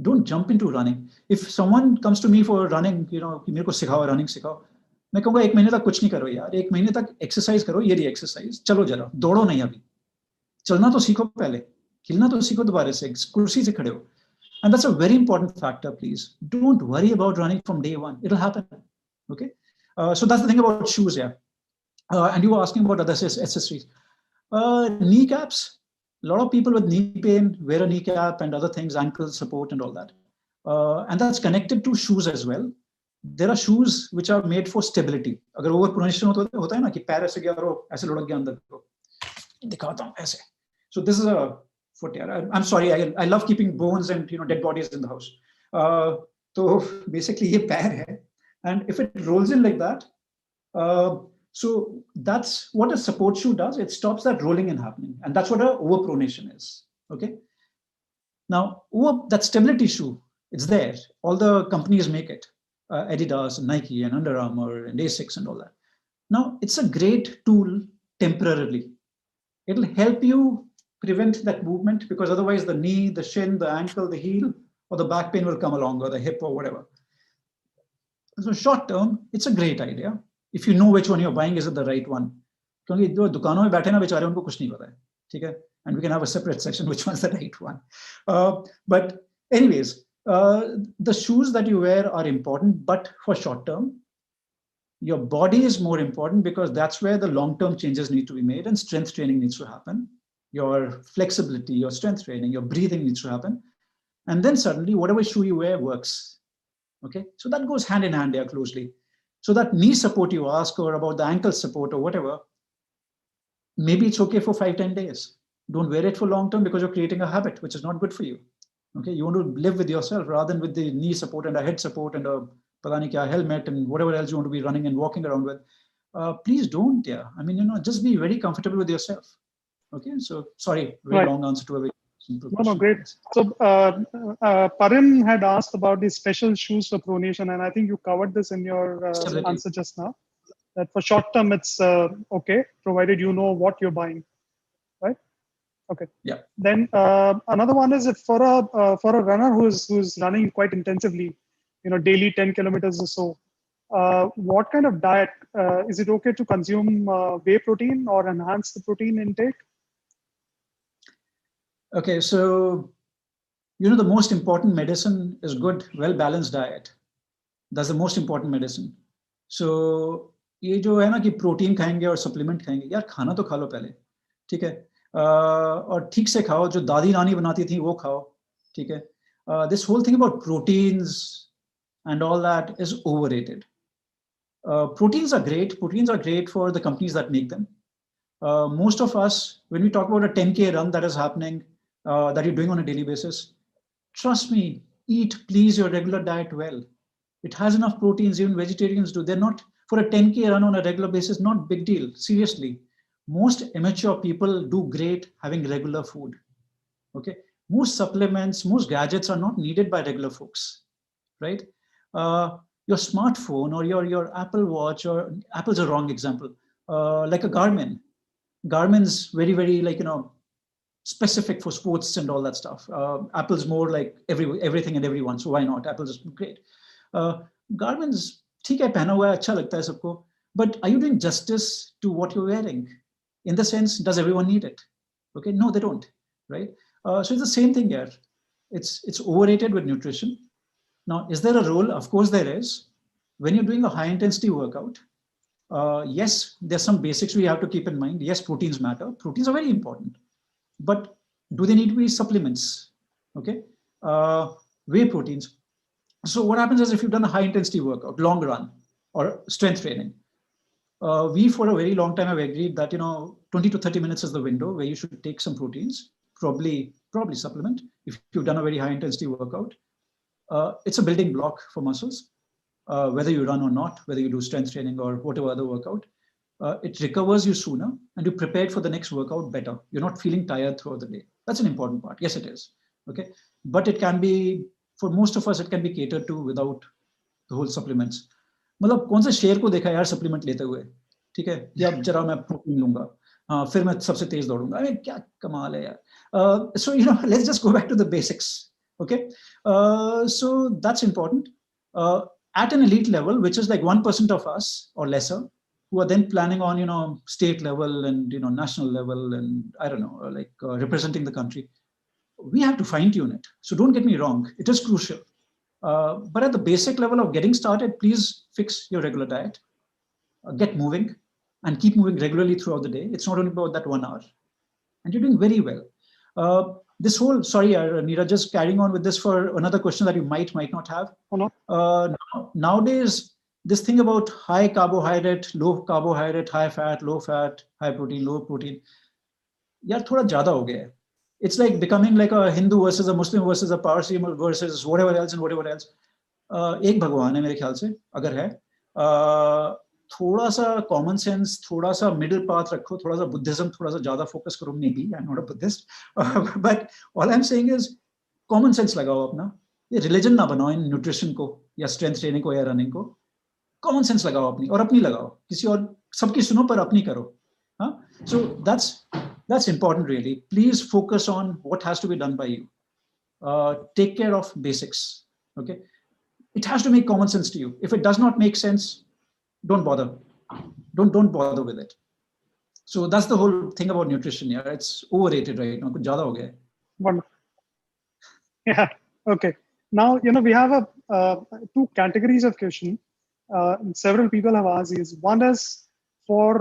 C: Don't jump into running. If someone comes to me for running, मेरे को सिखाओ running सिखाओ, मैं कहूँगा 1 महीने तक कुछ नहीं करो यार, 1 महीने तक एक्सरसाइज करो, ये रही एक्सरसाइज, चलो जरा, दौड़ो नहीं अभी, चलना तो सीखो पहले, हिलना तो सीखो दोबारा से, कुर्सी से खड़े हो. And that's a very important factor, please. Don't worry about running from day one. It'll happen, okay? So that's the thing about shoes, yeah. And you were asking about other accessories. Kneecaps. A lot of people with knee pain wear a kneecap and other things, ankle support and all that. And that's connected to shoes as well. There are shoes which are made for stability. अगर overpronunciation होता है ना कि पैर ऐसे गया और ऐसे लुढ़क गया अंदर को, दिखाता हूँ ऐसे. So this is a foot. I'm sorry. I love keeping bones and dead bodies in the house. So basically ये पैर है, and if it rolls in like that, so that's what a support shoe does. It stops that rolling in happening. And that's what a overpronation is, okay? Now, that stability shoe, it's there. All the companies make it. Adidas, and Nike, and Under Armour, and Asics, and all that. Now, it's a great tool temporarily. It'll help you prevent that movement, because otherwise the knee, the shin, the ankle, the heel, or the back pain will come along, or the hip, or whatever. So short term, it's a great idea. If you know which one you're buying, is it the right one? क्योंकि जो दुकानों में बैठे ना बेचारे उनको कुछ नहीं पता है, ठीक है? And we can have a separate section which one's the right one. But anyways, the shoes that you wear are important, but for short term. Your body is more important, because that's where the long-term changes need to be made, and strength training needs to happen. Your flexibility, your strength training, your breathing needs to happen. And then suddenly whatever shoe you wear works. Okay, so that goes hand in hand there closely. So that knee support you ask, or about the ankle support or whatever, maybe it's okay for 5-10 days. Don't wear it for long term, because you're creating a habit, which is not good for you. Okay, you want to live with yourself rather than with the knee support and a head support and a helmet and whatever else you want to be running and walking around with. Please don't. Yeah, I mean, just be very comfortable with yourself. Okay, so sorry, very long answer to a very simple question.
B: No, great. So Parin had asked about the special shoes for pronation, and I think you covered this in your answer just now. That for short term, it's okay, provided you know what you're buying, right? Okay.
C: Yeah.
B: Then another one is, if for a runner who's running quite intensively, daily 10 kilometers or so, what kind of diet is it okay to consume? Whey protein or enhance the protein intake?
C: Okay, so the most important medicine is good, well-balanced diet. That's the most important medicine. So ये जो है ना कि protein खाएंगे और supplement खाएंगे, यार खाना तो खा लो पहले, ठीक है, और ठीक से खाओ, जो दादी नानी बनाती थी वो खाओ, ठीक है. This whole thing about proteins and all that is overrated. Proteins are great for the companies that make them. Most of us, when we talk about a 10K run that is happening, that you're doing on a daily basis, trust me, eat please your regular diet well. It has enough proteins, even vegetarians do. They're not, for a 10K run on a regular basis, not big deal, seriously. Most amateur people do great having regular food, okay? Most supplements, most gadgets are not needed by regular folks, right? Your smartphone or your Apple Watch, or Apple's a wrong example, like a Garmin. Garmin's very, very specific for sports and all that stuff. Apple's more like everything and everyone, so why not? Apple's great. Garmin's ठीक है, पहना हुआ है, अच्छा लगता है सबको, but are you doing justice to what you're wearing? In the sense, does everyone need it? Okay, no, they don't, right? So it's the same thing here. It's overrated with nutrition. Now, is there a role? Of course there is. When you're doing a high intensity workout, yes, there's some basics we have to keep in mind. Yes, proteins matter. Proteins are very important. But do they need to be supplements? Okay, whey proteins. So what happens is, if you've done a high intensity workout, long run or strength training, we for a very long time have agreed that 20 to 30 minutes is the window where you should take some proteins, probably supplement if you've done a very high intensity workout. It's a building block for muscles, whether you run or not, whether you do strength training or whatever other workout. It recovers you sooner, and you're prepared for the next workout better. You're not feeling tired throughout the day. That's an important part. Yes, it is. Okay, but it can be, for most of us, it can be catered to without the whole supplements. मतलब कौन से शेर को देखा यार supplement लेते हुए, ठीक है, या जरा मैं प्रोटीन लूंगा, फिर मैं सबसे तेज दौड़ूंगा, अरे क्या कमाल है यार. So let's just go back to the basics. Okay, so that's important. At an elite level, which is like 1% of us or lesser, who are then planning on state level and national level, and I don't know, like representing the country, we have to fine tune it. So don't get me wrong, it is crucial. But at the basic level of getting started, please fix your regular diet, get moving, and keep moving regularly throughout the day. It's not only about that 1 hour, and you're doing very well. This whole, sorry, Neeraj, just carrying on with this for another question that you might not have.
B: Oh, no.
C: Nowadays, this thing about high carbohydrate, low carbohydrate, high fat, low fat, high protein, low protein, yaar thoda zyada ho gaya hai. It's like becoming like a Hindu versus a Muslim versus a Parsi versus whatever else and whatever else. एक भगवान है मेरे ख्याल से, अगर है, थोड़ा सा कॉमन सेंस, थोड़ा सा मिडिल पाथ रखो, थोड़ा सा बुद्धिज्म थोड़ा सा ज्यादा फोकस करो. Maybe I am not a Buddhist, but all I am saying is common sense लगाओ अपना. ये रिलीजन ना बनाओ इन न्यूट्रिशन को या स्ट्रेंथ ट्रेनिंग को या रनिंग को. कॉमन सेंस लगाओ अपनी, और अपनी लगाओ, किसी और सबकी सुनो पर अपनी करो. So that's important really. Please focus on what has to be done by you. Take care of basics. Okay, it has to make common sense to you. If it does not make sense, don't bother. Don't bother with it. So that's the whole thing about nutrition. Yeah, it's overrated right now. कुछ ज़्यादा हो गया है.
B: Wonderful. Yeah. Okay. Now we have two categories of question. Several people have asked is one is for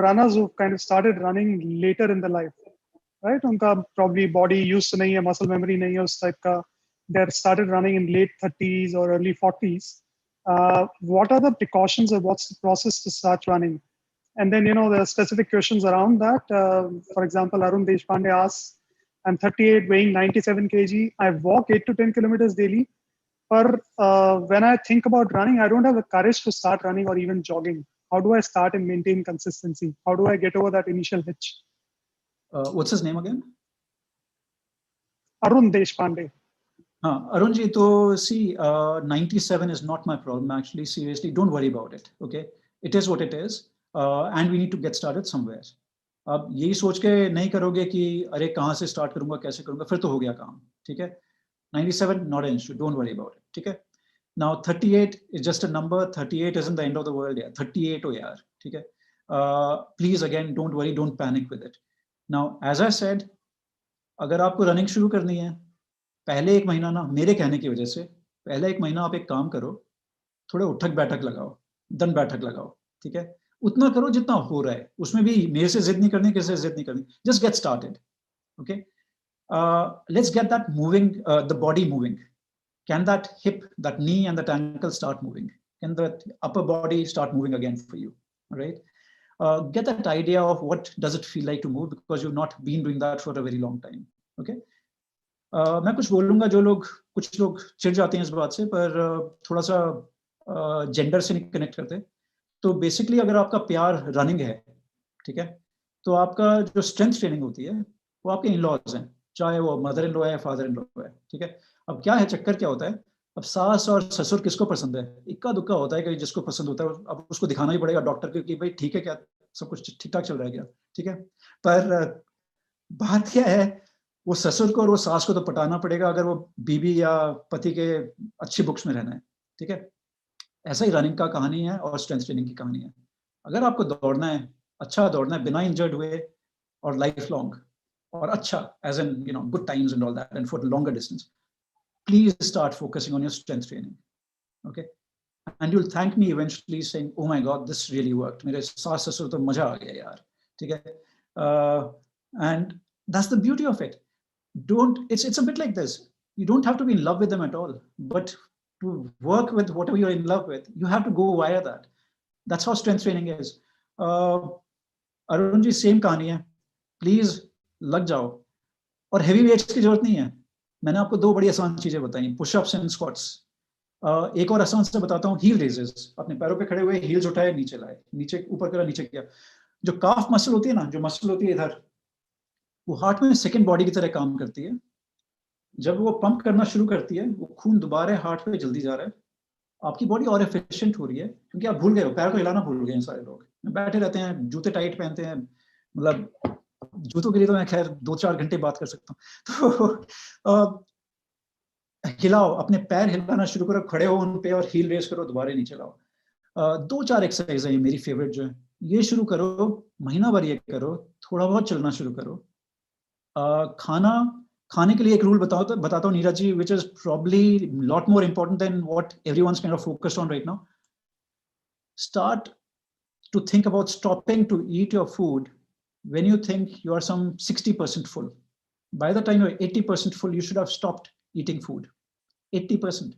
B: runners who kind of started running later in the life, right? Unka probably body used to nahi hai, muscle memory nahi hai, us type ka. They started running in late 30s or early 40s. What are the precautions or what's the process to start running? And then, there are specific questions around that. For example, Arun Deshpande asks, I'm 38, weighing 97 kg. I walk 8 to 10 kilometers daily. But when I think about running, I don't have the courage to start running or even jogging. How do I start and maintain consistency? How do I get over that initial hitch?
C: What's his name again?
B: Arun Deshpande.
C: Arun ji, to see, 97 is not my problem. Actually, seriously, don't worry about it. Okay, it is what it is, and we need to get started somewhere. अब यही सोच के नहीं करोगे कि अरे कहाँ से स्टार्ट करूंगा कैसे करूंगा फिर तो हो गया काम. ठीक है, 97 not an issue, don't worry about it. ठीक है, now 38 is just a number. 38 isn't the end of the world. Yeah, 38 oh yaar. ठीक है, please again don't worry, don't panic with it. Now as I said, अगर आपको running शुरू करनी है, पहले एक महीना ना, मेरे कहने की वजह से पहले एक महीना आप एक काम करो, थोड़े उठक बैठक लगाओ, दन बैठक लगाओ. ठीक है, उतना करो जितना हो रहा है. उसमें भी मेरे से जिद नहीं करनी, किसी से जिद नहीं करनी. Just get started. Okay, let's get that moving, the body moving. Can that hip, that knee and that ankle start moving? Can that upper body start moving again for you? Right? Get that idea of what does it feel like to move, because you've not been doing that for a very long time. Okay? मैं कुछ बोलूँगा जो लोग, कुछ लोग चिढ़ जाते हैं इस बात से, पर थोड़ा सा जेंडर से नहीं कनेक्ट करते. तो बेसिकली अगर आपका प्यार रनिंग है, ठीक है, तो आपका जो स्ट्रेंथ ट्रेनिंग होती है वो आपके इन लॉज हैं, चाहे वो मदर इन लॉ है, फादर इन लॉ है. ठीक है, अब क्या है, चक्कर क्या होता है, अब सास और ससुर किसको पसंद है? इक्का दुक्का होता है कि जिसको पसंद होता है. अब उसको दिखाना ही पड़ेगा डॉक्टर को कि भाई ठीक है क्या, सब कुछ ठीक ठाक चल रहा है क्या. ठीक है, पर बात क्या है, वो ससुर को और वो सास को तो पटाना पड़ेगा अगर वो बीवी या पति के अच्छी बुक्स में रहना है. ठीक है, ऐसा ही रनिंग का कहानी है और स्ट्रेंथ ट्रेनिंग की कहानी है. अगर आपको दौड़ना है, अच्छा दौड़ना है बिना इंजर्ड हुए और लाइफ लॉन्ग और अच्छा, as in good times and all that, and for longer distance, please start focusing on your strength training. Okay, and you'll thank me eventually saying, oh my god, this really worked. मेरे सास ससुर तो मजा आ गया यार. ठीक है, and that's the beauty of it. It's a bit like this. You don't have to be in love with them at all, but to work with whatever you're in love with, you have to go via that. That's how strength training is. Arun ji, same कहानी है. Please लग जाओ, और heavy weights की जरूरत नहीं है. मैंने आपको दो बड़ी आसान चीजें बताई, पुशअप्स एंड स्क्वाट्स. एक और आसान से बताता हूँ, हील रेजेस. अपने पैरों पे खड़े हुए हील्स उठाए, नीचे लाए, नीचे ऊपर करा, नीचे किया. जो काफ मसल होती है ना, जो मसल होती है इधर, वो हार्ट में सेकंड बॉडी की तरह काम करती है. जब वो पंप करना शुरू करती है, वो खून दोबारा हार्ट पे जल्दी जा रहा है, आपकी बॉडी और एफिशिएंट हो रही है. क्योंकि आप भूल गए हो, पैर को हिलाना भूल गए हैं सारे लोग, बैठे रहते हैं, जूते टाइट पहनते हैं. मतलब जूतों के लिए तो मैं खैर 2-4 घंटे बात कर सकता हूँ. तो हिलाओ, अपने पैर हिलाना शुरू करो, खड़े हो उन पे और हील रेस करो, दोबारा नीचे लाओ. 2-4 एक्सरसाइज है मेरी फेवरेट जो है, ये शुरू करो, महीना भर ये करो, थोड़ा बहुत चलना शुरू करो. खाने के लिए एक रूल बताता हूँ Neeraj ji, which is probably lot more important than what everyone's kind of focused on right now. Start to think about stopping to eat your food when you think you are some 60% full. By the time you're 80% full, you should have stopped eating food. 80%.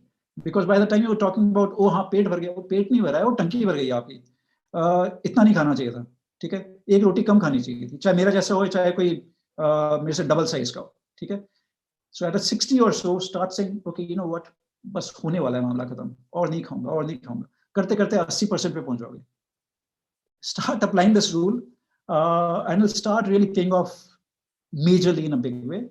C: Because by the time you're talking about, oh हाँ पेट भर गया, वो पेट नहीं भरा है, वो टंकी भर गई आपकी. इतना नहीं खाना चाहिए था. ठीक है, एक रोटी कम खानी चाहिए थी, चाहे मेरा जैसा हो, चाहे कोई मेरे से डबल साइज का हो. ठीक है, so at a 60 or so, start saying, okay, you know what, बस होने वाला है मामला खत्म, और नहीं खाऊंगा, और नहीं खाऊंगा. करते करते 80% पे पहुंच जाओगे. Start applying this rule, and it'll start really paying off majorly in a big way.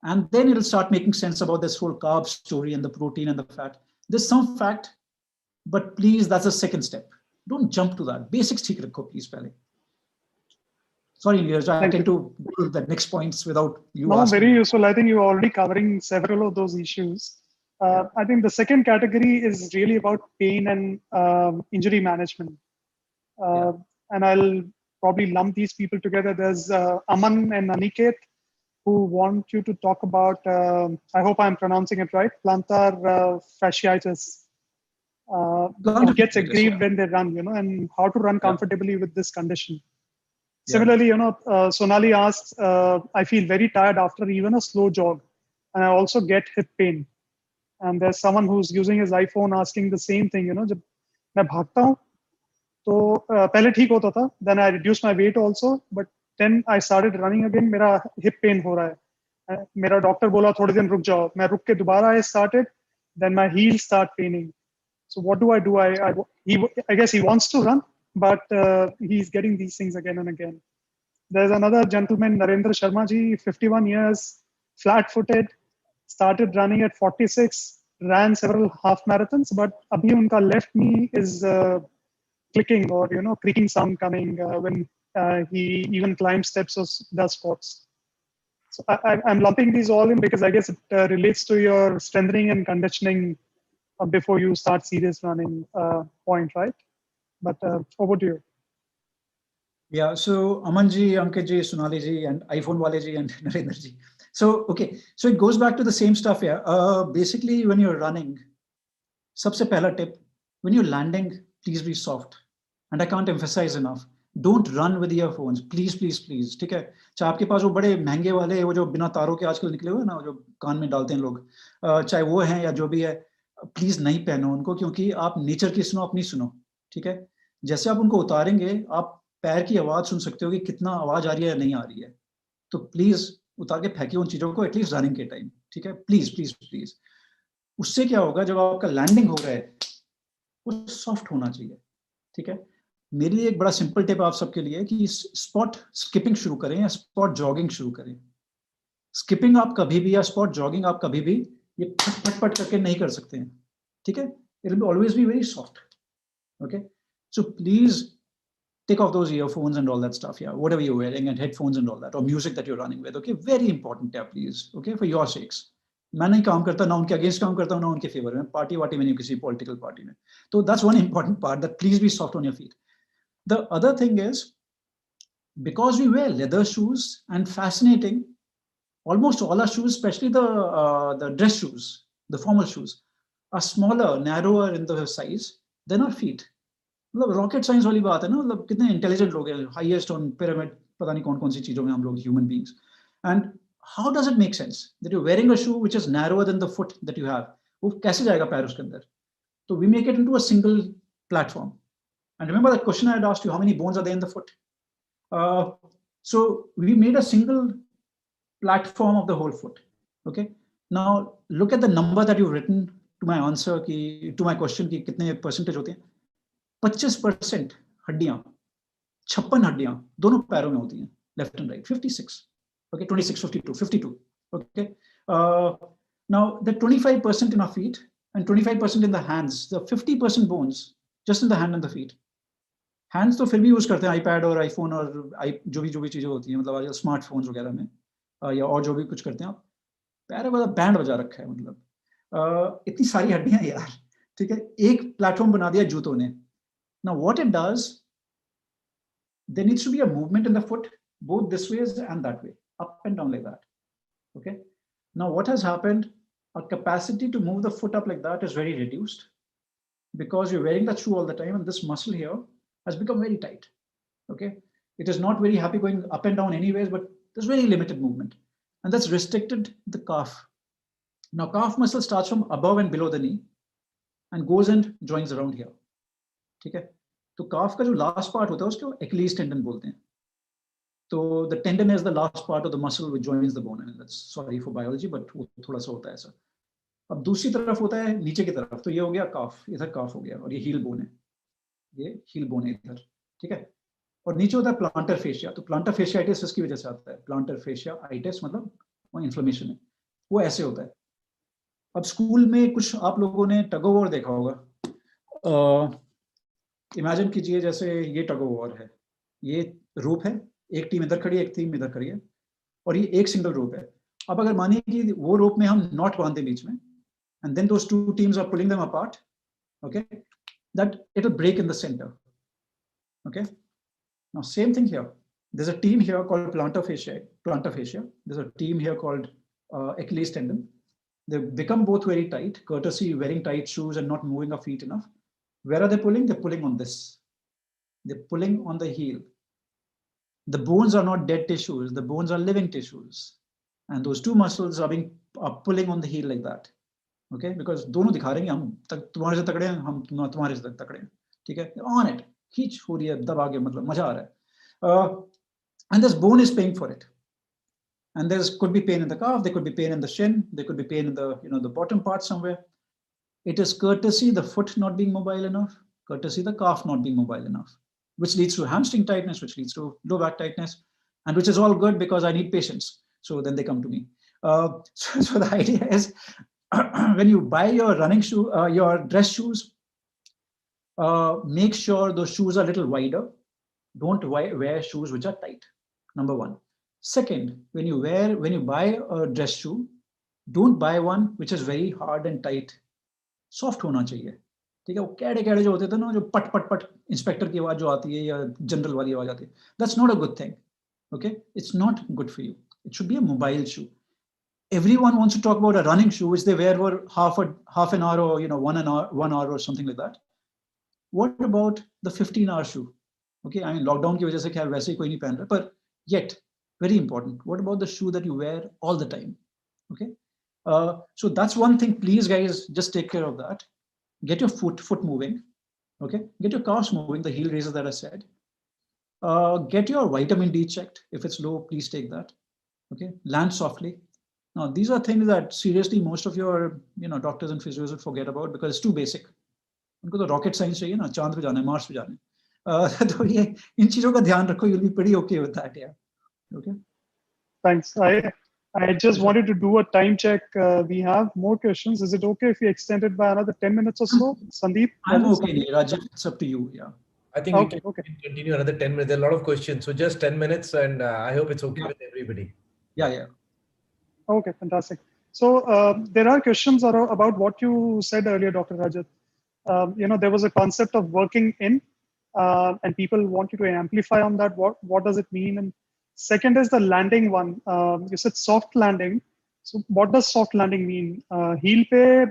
C: And then it'll start making sense about this whole carb story and the protein and the fat. There's some fat, but please, that's a second step. Don't jump to that. Basics ठीक रखो please पहले. Sorry, Neeraj, I tend to go to the next points without you
B: No,
C: asking.
B: very useful. I think you're already covering several of those issues. I think the second category is really about pain and injury management. And I'll probably lump these people together. There's Aman and Aniket who want you to talk about, I hope I'm pronouncing it right, plantar fasciitis. Who gets aggrieved when they run, and how to run comfortably with this condition. Similarly, Sonali asks, I feel very tired after even a slow jog, and I also get hip pain. And there's someone who's using his iPhone asking the same thing, जब मैं भागता हूँ, तो पहले ठीक होता था, then I reduced my weight also, but then I started running again, मेरा hip pain हो रहा है. मेरा डॉक्टर बोला थोड़े दिन रुक जाओ, मैं रुक के दोबारा I started, then my heels start paining. So what do I do? I guess he wants to run, but he's getting these things again and again. There's another gentleman, Narendra Sharma ji, 51 years, flat-footed, started running at 46, ran several half marathons, but abhi unka left knee is clicking or creaking sound coming when he even climbs steps or does squats. So I'm lumping these all in because I guess it relates to your strengthening and conditioning before you start serious running point, right? But over to you.
C: Yeah, so Aman ji, Ankit ji, Sonali ji, and iPhone wale ji, and Narendra ji. So, okay, so it goes back to the same stuff here. Basically, when you're running, sabse pehla tip, when you're landing, please be soft. And I can't emphasize enough. Don't run with earphones, please, please, please. ठीक है? चाहे आपके पास वो बड़े महंगे वाले वो जो बिना तारों के आजकल निकले हुए ना जो कान में डालते हैं लोग, चाहे वो हैं या जो भी है, प्लीज नहीं पहनो उनको क्योंकि आप नेचर की सुनो अपनी सुनो. ठीक है? जैसे आप उनको उतारेंगे आप पैर की आवाज सुन सकते हो कि कितना आवाज आ रही है या नहीं आ रही है. तो प्लीज उतार के फेंकिए उन चीजों को एटलीस्ट रनिंग के टाइम. ठीक है? Please please please. उससे क्या होगा जब आपका लैंडिंग हो रहा है वो सॉफ्ट होना चाहिए. ठीक है? मेरी एक बड़ा सिंपल टिप आप सबके लिए कि स्पॉट स्किपिंग शुरू करें या स्पॉट जॉगिंग शुरू करें. स्किपिंग आप कभी भी या स्पॉट जॉगिंग आप कभी भी ये पट पट करके नहीं कर सकते हैं. ठीक है? It will always be very soft. Okay, so please take off those earphones and all that stuff, whatever you're wearing and headphones and all that, or music that you're running with. Okay, very important, please. Okay, for your sakes. मैं नहीं काम करता ना उनके against काम करता हूँ ना उनके फेवर में. पार्टी वार्टी में नहीं किसी पॉलिटिकल पार्टी में. तो that's one important part, that please be soft on your feet. The other thing is, because we wear leather shoes, and fascinating, almost all our shoes, especially the dress shoes, the formal shoes, are smaller, narrower in the size than our feet. मतलब rocket science वाली बात है ना. मतलब कितने intelligent लोग हैं, highest on pyramid, पता नहीं कौन कौन सी चीजों में हम लोग human beings. And how does it make sense that you wearing a shoe which is narrower than the foot that you have. वो कैसे जाएगा पैर उसके अंदर. तो we make it into a single platform. And remember that question I had asked you, how many bones are there in the foot. So we made a single platform of the whole foot. Okay, now look at the number that you written to my answer key to my question की कितने percentage होते हैं. 25% हड्डियां, 56 हड्डियां दोनों पैरों में होती हैं, left and right. 56, okay, 26, 52, 52. Okay, now the 25% in our feet and 25% in the hands, the 50% bones just in the hand and the feet. Hands तो फिर भी यूज करते हैं आईपैड और आईफोन और जो भी चीजें होती हैं, मतलब आजकल स्मार्टफोन्स वगैरह में या और जो भी कुछ करते हैं आप. पैरों का बैंड बजा रखा है. मतलब इतनी सारी हड्डियां यार. ठीक है, एक प्लेटफॉर्म बना दिया जूतों ने. Now, what it does, there needs to be a movement in the foot, both this way and that way, up and down like that. Okay. Now, what has happened? Our capacity to move the foot up like that is very reduced because you're wearing that shoe all the time, and this muscle here has become very tight. Okay. It is not very happy going up and down anyways, but there's very limited movement, and that's restricted the calf. Now, calf muscle starts from above and below the knee and goes and joins around here. ठीक है. तो काफ का जो last part होता है उसको Achilles tendon बोलते हैं. तो the tendon is the last part of the muscle which joins the bone. And that's sorry for biology but वो थोड़ा सा होता है ऐसा. अब दूसरी तरफ होता है नीचे की तरफ. तो ये हो गया काफ, इधर काफ हो गया, और ये हील बोन है, ये हील बोन है इधर. ठीक है. और नीचे होता है प्लांटर फेशिया. तो प्लांटर फेशियाइटिस इसकी वजह से आता है. प्लांटर फेशियाइटिस मतलब वो इन्फ्लेमेशन है, वो ऐसे होता है. अब स्कूल में कुछ आप लोगों ने टग ऑफ वॉर देखा होगा. इमेजिन कीजिए जैसे ये टग ऑफ वॉर है, ये रोप है, एक टीम इधर खड़ी है, एक टीम इधर खड़ी है, और ये एक सिंगल रोप है. अब अगर मानिए कि वो रोप में हम नॉट बांधे बीच में, and then those two teams are pulling them apart, okay, that it'll break in the center. Okay, now same thing here. There's a team here called plantar fascia. There's a team here called Achilles tendon. They've become both very tight, courtesy wearing tight shoes and not moving our feet enough. Where are they pulling? They're pulling on this. They're pulling on the heel. The bones are not dead tissues. The bones are living tissues. And those two muscles are pulling on the heel like that. Okay, because दोनों दिखा रहे हैं हम तुम्हारे से तगड़े हैं, हम तुम्हारे से तगड़े हैं, ठीक है, on it, खींच हो रही है, दबा के, मतलब मजा आ रहा है. And this bone is paying for it. And there could be pain in the calf, there could be pain in the shin, there could be pain in the, the bottom part somewhere. It is courtesy the foot not being mobile enough, courtesy the calf not being mobile enough, which leads to hamstring tightness, which leads to low back tightness, and which is all good because I need patience. So then they come to me. So the idea is, when you buy your running shoe, your dress shoes, make sure those shoes are a little wider. Don't wear shoes which are tight. Number one. Second, when you buy a dress shoe, don't buy one which is very hard and tight. Soft होना चाहिए, ठीक है. वो कैड़े कैड़े जो होते थे ना, जो पट पट पट इंस्पेक्टर की आवाज जो आती है या जनरल वाली आवाज आती है, that's not a good thing. Okay, it's not good for you. It should be a mobile shoe. Everyone wants to talk about a running shoe which they wear for half an hour or 1 hour or something like that. What about the 15-hour shoe? Okay, I mean lockdown की वजह से खैर वैसे ही कोई नहीं पहन रहा, but yet very important. What about the shoe that you wear all the time? Okay, so that's one thing. Please, guys, just take care of that. Get your foot moving. Okay, get your calves moving. The heel raises that I said. Get your vitamin D checked. If it's low, please take that. Okay, land softly. Now, these are things that seriously most of your doctors and physios would forget about because it's too basic. उनको तो rocket science चाहिए ना, चांद पे जाना है, Mars पे जाना है. तो ये इन चीजों का ध्यान रखो. You'll be pretty okay with that, yeah. Okay.
B: Thanks. I just wanted to do a time check. We have more questions. Is it okay if we extend it by another 10 minutes or so? Sandeep?
C: I'm okay, Rajat. It's up to you, yeah.
A: I think we can continue another 10 minutes. There are a lot of questions. So just 10 minutes, and I hope it's okay with everybody.
C: Yeah.
B: Okay, fantastic. So there are questions about what you said earlier, Dr. Rajat. There was a concept of working in, and people want you to amplify on that. What does it mean? And second is the landing one. You said soft landing. So what does soft landing mean? Heel pe,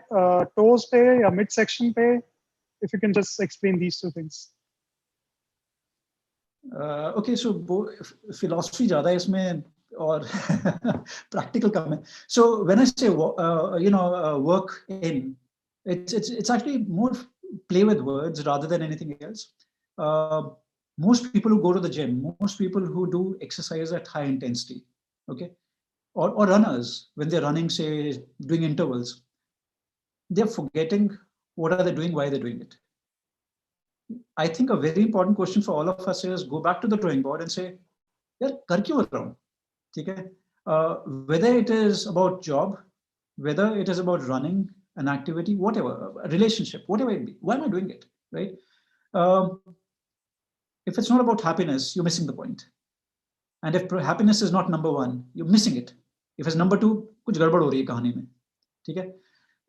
B: toes pe, or midsection pe? If you can just explain these two things.
C: Okay, so philosophy ज़्यादा है इसमें और practical कम है. So when I say work in, it's actually more play with words rather than anything else. Most people who go to the gym, most people who do exercise at high intensity, okay, or runners, when they're running, say, doing intervals, they're forgetting what are they doing, why they're doing it. I think a very important question for all of us is go back to the drawing board and say, yaar, kar kyun raha hu? ठीक है? Whether it is about job, whether it is about running, an activity, whatever, a relationship, whatever it be, why am I doing it, right? If it's not about happiness, you're missing the point. And if happiness is not number one, you're missing it. If it's number two, kuch gadbad ho rahi hai kahani mein. ठीक है?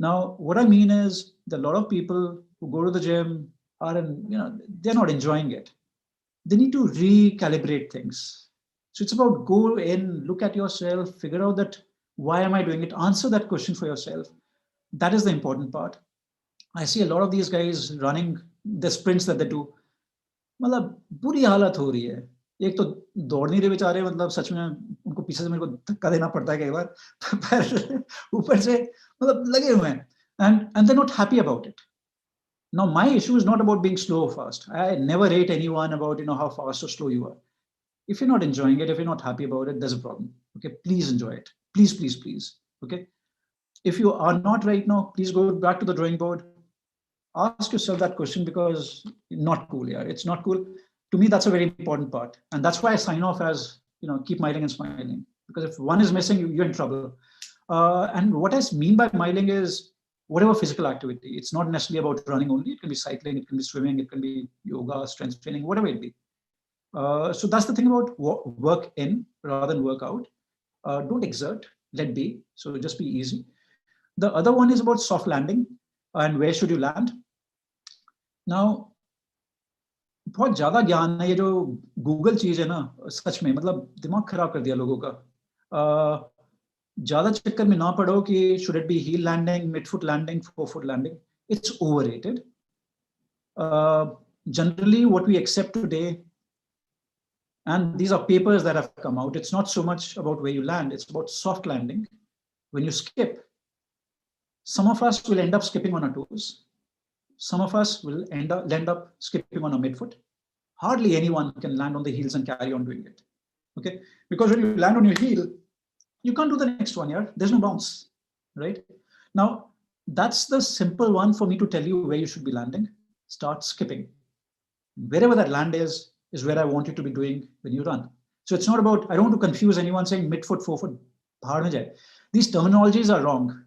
C: Now, what I mean is that a lot of people who go to the gym are they're not enjoying it. They need to recalibrate things. So it's about go in, look at yourself, figure out that why am I doing it? Answer that question for yourself. That is the important part. I see a lot of these guys running the sprints that they do. मतलब बुरी हालत हो रही है. एक तो दौड़ नहीं रहे बेचारे, मतलब सच में उनको पीछे से मेरे को धक्का देना पड़ता है कई बार, पर ऊपर से मतलब लगे हुए हैं, and they're not happy about it. Now, my issue is not about being slow or fast. I never rate anyone about how fast or slow you are. If you're not enjoying it, if you're not happy about it, there's a problem. Okay, please enjoy it. Please, please, please. Okay. If you are not right now, please go back to the drawing board. Ask yourself that question because not cool. Yeah, it's not cool. To me, that's a very important part. And that's why I sign off as, keep smiling and smiling. Because if one is missing, you're in trouble. And what I mean by smiling is whatever physical activity. It's not necessarily about running only. It can be cycling, it can be swimming, it can be yoga, strength training, whatever it be. So that's the thing about work in rather than work out. Don't exert, let be. So just be easy. The other one is about soft landing and where should you land. Now, बहुत ज्यादा ज्ञान है ये जो Google चीज है ना, सच में मतलब दिमाग खराब कर दिया लोगों का. ज्यादा चक्कर में ना पड़ो कि should it be heel landing, midfoot landing, forefoot landing. It's overrated. Generally, what we accept today, and these are papers that have come out, it's not so much about where you land, it's about soft landing. When you skip, some of us will end up skipping on our toes. Some of us will end up skipping on a midfoot. Hardly anyone can land on the heels and carry on doing it. Okay, because when you land on your heel, you can't do the next one, yeah? There's no bounce, right? Now, that's the simple one for me to tell you where you should be landing. Start skipping. Wherever that land is where I want you to be doing when you run. So it's not about, I don't want to confuse anyone saying midfoot, forefoot. These terminologies are wrong.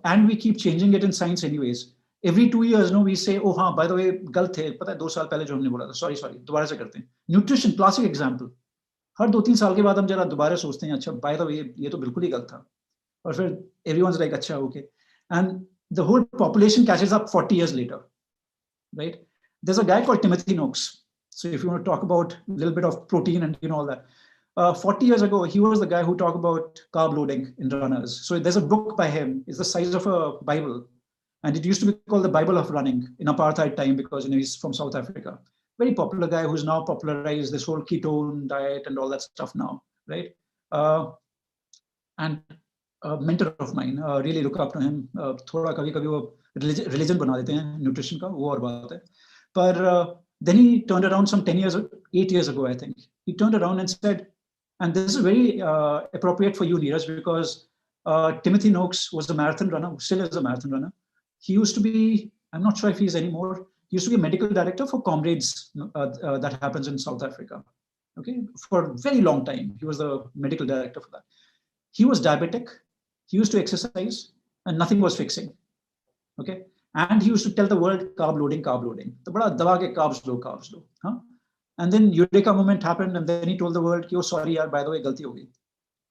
C: And we keep changing it in science anyways. Every 2 years, no, we say, oh, हाँ, by the way, गलत है, पता है 2 साल पहले जो हमने बोला था, sorry, दोबारा से करते हैं. Nutrition, classic example. हर 2-3 साल के बाद हम जरा दोबारा सोचते हैं, अच्छा, by the way, ये तो बिल्कुल ही गलत था. और फिर everyone's like, अच्छा, okay. And the whole population catches up 40 years later, right? There's a guy called Timothy Noakes. So if you want to talk about a little bit of protein and all that, 40 years ago, he was the guy who talked about carb loading in runners. So there's a book by him. It's the size of a Bible. And it used to be called the Bible of running in apartheid time because he's from South Africa. Very popular guy who's now popularized this whole ketone diet and all that stuff now, right? And a mentor of mine, really look up to him. थोड़ा कभी-कभी वो religion बना देते हैं nutrition का, वो और बात है. But then he turned around some 8 years ago, I think. He turned around and said, and this is very appropriate for you, Neeraj, because Timothy Noakes was a marathon runner, still is a marathon runner. He used to be, I'm not sure if he is anymore, he used to be a medical director for Comrades that happens in South Africa. Okay, for a very long time, he was the medical director for that. He was diabetic, he used to exercise, and nothing was fixing. Okay, and he used to tell the world, carb loading. तो बड़ा दबा के carbs low. Huh? And then Eureka moment happened, and then he told the world, oh, sorry, yaar, by the way, गलती हो गई.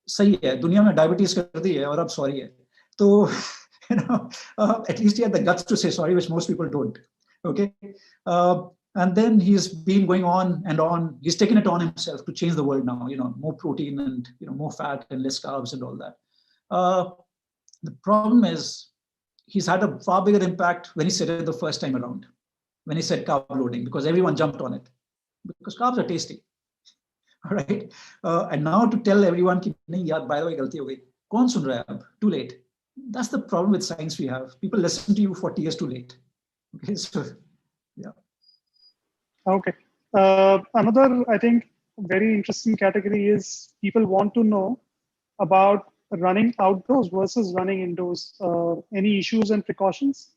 C: सही है, दुनिया में diabetes कर दी है, और अब sorry है. तो at least he had the guts to say sorry, which most people don't. Okay, and then he's been going on and on. He's taken it on himself to change the world now. More protein and more fat and less carbs and all that. The problem is he's had a far bigger impact when he said it the first time around, when he said carb loading, because everyone jumped on it because carbs are tasty. All right, and now to tell everyone, nahi yaar, by the way, galti ho gayi. Kaun sun raha hai ab? Too late. That's the problem with science we have. People listen to you 40 years too late. Okay, so yeah.
B: Okay. Another, I think, very interesting category is people want to know about running outdoors versus running indoors. Any issues and precautions?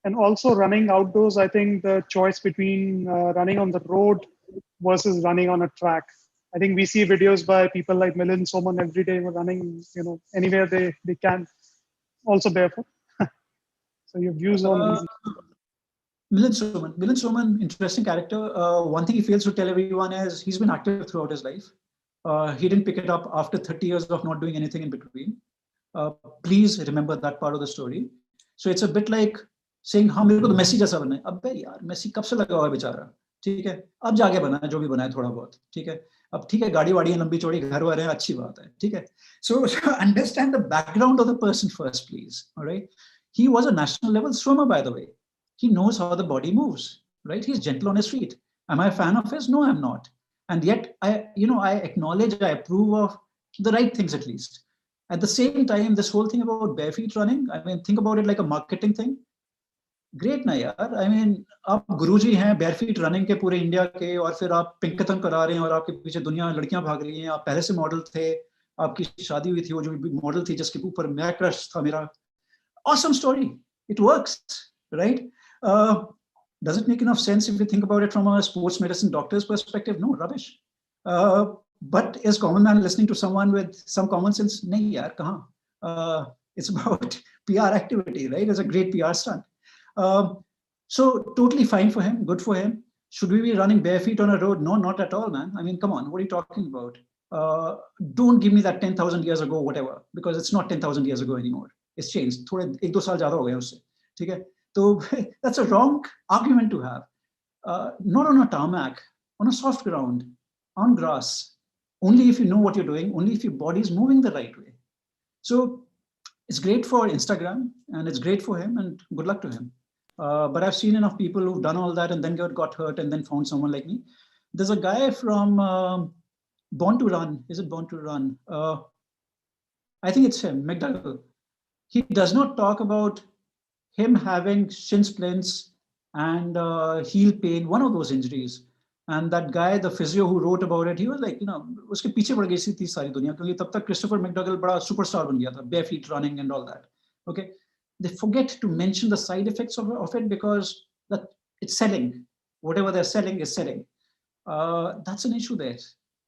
B: And also running outdoors, I think the choice between running on the road versus running on a track. I think we see videos by people like Milind Soman every day running, anywhere they can. Also barefoot. So your views on these?
C: Milind Soman, interesting character. One thing he fails to tell everyone is he's been active throughout his life. He didn't pick it up after 30 years of not doing anything in between. Please remember that part of the story. So it's a bit like saying, हाँ मेरे को तो Messi जैसा बना है. अबे यार Messi कब से लगा हुआ है बेचारा. ठीक है, अब जाके बना है जो भी बना है थोड़ा बहुत. ठीक है, अब ठीक है गाड़ी वाड़ी है लंबी चौड़ी घर वाले हैं अच्छी बात है. ठीक है. So understand the background of the person first, please. All right. He was a national level swimmer, by the way. He knows how the body moves, right? He's gentle on his feet. Am I a fan of his? No, I'm not. And yet I acknowledge, I approve of the right things at least. At the same time, this whole thing about bare feet running, I mean, think about it like a marketing thing. Great na yaar. I mean, आप गुरुजी हैं bare feet running के पूरे India के और फिर आप पिंकथन करा रहे हैं और आपके पीछे दुनिया लड़कियां भाग रही हैं. आप पहले से मॉडल थे, आपकी शादी हुई थी, वो जो मॉडल थी जिसके ऊपर मैं क्रश था मेरा. Awesome story. It works, right? Does it make enough sense if you think about it from a sports medicine doctor's perspective? No, rubbish. But is common man listening to someone with some common sense? Nahi yaar, kahan? It's about PR activity, right? It's a great PR stunt. So totally fine for him, good for him. Should we be running bare feet on a road? No, not at all, man. I mean, come on, what are you talking about? Don't give me that 10,000 years ago, whatever, because it's not 10,000 years ago anymore. It's changed. थोड़े एक दो साल ज़्यादा हो गए उससे, ठीक है? तो that's a wrong argument to have. Not on a tarmac, on a soft ground, on grass. Only if you know what you're doing, only if your body is moving the right way. So it's great for Instagram and it's great for him and good luck to him. But I've seen enough people who've done all that and then got hurt and then found someone like me. There's a guy from Born to Run. Is it Born to Run? I think it's him, McDougall. He does not talk about him having shin splints and heel pain, one of those injuries. And that guy, the physio who wrote about it, he was like, उसके पीछे पड़ गई थी सारी दुनिया, क्योंकि तब तक Christopher McDougall बड़ा superstar बन गया था, bare feet running and all that. Okay, they forget to mention the side effects of it because that it's selling. Whatever they're selling is selling. That's an issue there.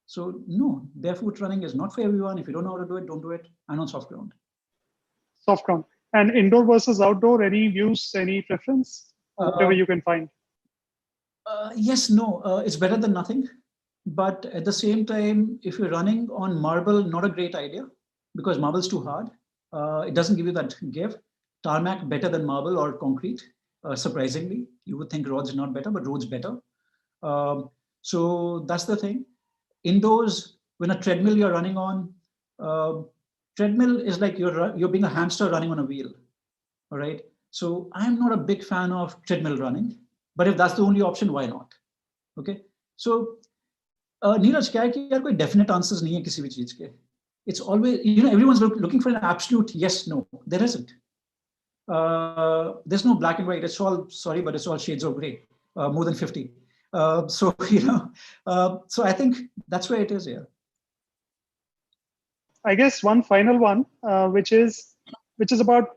C: So no, barefoot running is not for everyone. If you don't know how to do it, don't do it. And on soft ground.
B: Soft ground. And indoor versus outdoor, any views, any preference? Whatever you can find.
C: Yes, no, it's better than nothing. But at the same time, if you're running on marble, not a great idea because marble's too hard. It doesn't give you that give. Tarmac better than marble or concrete. Surprisingly, you would think roads not better, but roads better. So that's the thing. Indoors, when a treadmill you're running on, treadmill is like you're being a hamster running on a wheel. All right. So I'm not a big fan of treadmill running. But if that's the only option, why not? Okay. So, Neeraj, क्या है कि यार कोई definite answers नहीं है किसी भी चीज के. It's always, everyone's looking for an absolute yes, no. There isn't. There's no black and white. It's all, sorry, but it's all shades of gray. More than 50. So I think that's where it is here.
B: I guess one final one, which is about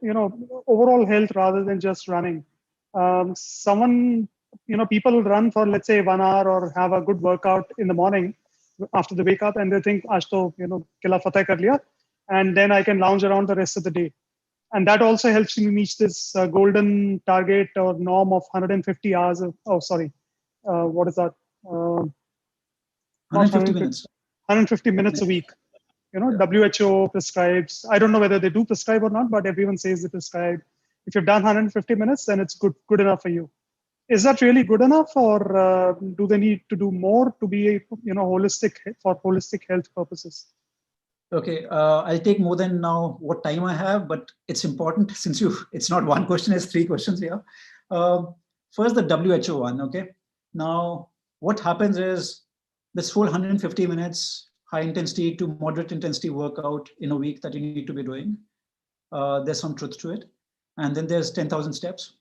B: overall health rather than just running. People run for, let's say, 1 hour or have a good workout in the morning after they wake up and they think, aaj to, kila fateh kar liya, and then I can lounge around the rest of the day. And that also helps me reach this golden target or norm of 150 hours of, what is that?
C: 150 minutes.
B: 150 minutes a week. WHO prescribes. I don't know whether they do prescribe or not, but everyone says they prescribe. If you've done 150 minutes, then it's good enough for you. Is that really good enough, or do they need to do more to be, holistic for holistic health purposes?
C: Okay, I'll take more than now what time I have, but it's important since it's not one question, it's 3 questions here. First, the WHO one. Okay, now what happens is this whole 150 minutes high intensity to moderate intensity workout in a week that you need to be doing. There's some truth to it. And then there's 10,000 steps.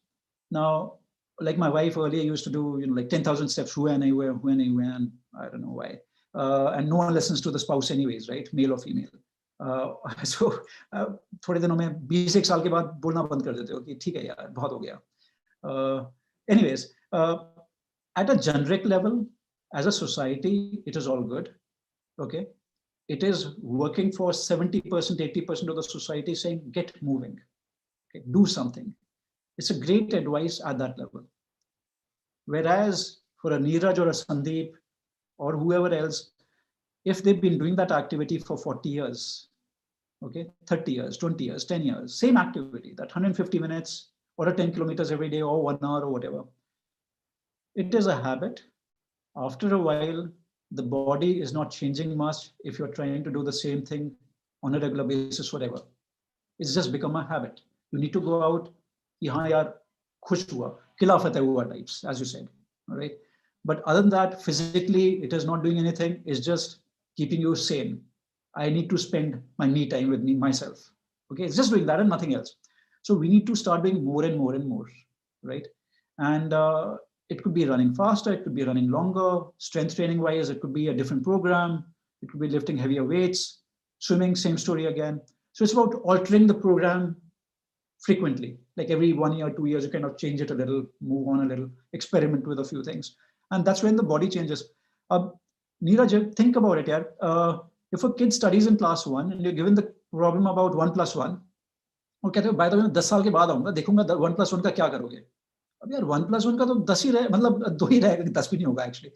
C: Now, like my wife earlier used to do, like 10,000 steps, and I don't know why. And no one listens to the spouse anyways, right? Male or female. So, थोड़े दिनों में 20 साल के बाद बोलना बंद कर देते हो कि ठीक है यार, बहुत हो गया. Anyways, at a generic level, as a society, it is all good. Okay, it is working for 70%, 80% of the society saying, get moving. Okay, do something. It's a great advice at that level. Whereas for a Neeraj or a Sandeep or whoever else, if they've been doing that activity for 40 years, okay, 30 years, 20 years, 10 years, same activity, that 150 minutes or a 10 kilometers every day or 1 hour or whatever, it is a habit. After a while, the body is not changing much if you're trying to do the same thing on a regular basis forever. It's just become a habit. You need to go out, yahan yaar, khush hua, kila fateh hua types, as you said, all right? But other than that, physically, it is not doing anything. It's just keeping you sane. I need to spend my me time with myself. Okay, it's just doing that and nothing else. So we need to start doing more and more and more, right? And it could be running faster, it could be running longer, strength training wise, it could be a different program, it could be lifting heavier weights, swimming, same story again. So it's about altering the program frequently, like every 1 year, 2 years, you kind of change it a little, move on a little, experiment with a few things. And that's when the body changes. Neeraj, think about it, yeah. If a kid studies in class 1 and you're given the problem about 1 + 1, और कहते हो by the way 10 साल के बाद आऊंगा, देखूंगा 1+1 का क्या करोगे। अब यार 1+1 का तो 10 ही रहे, मतलब 2 ही रहेगा, 10 भी नहीं होगा एक्चुअली,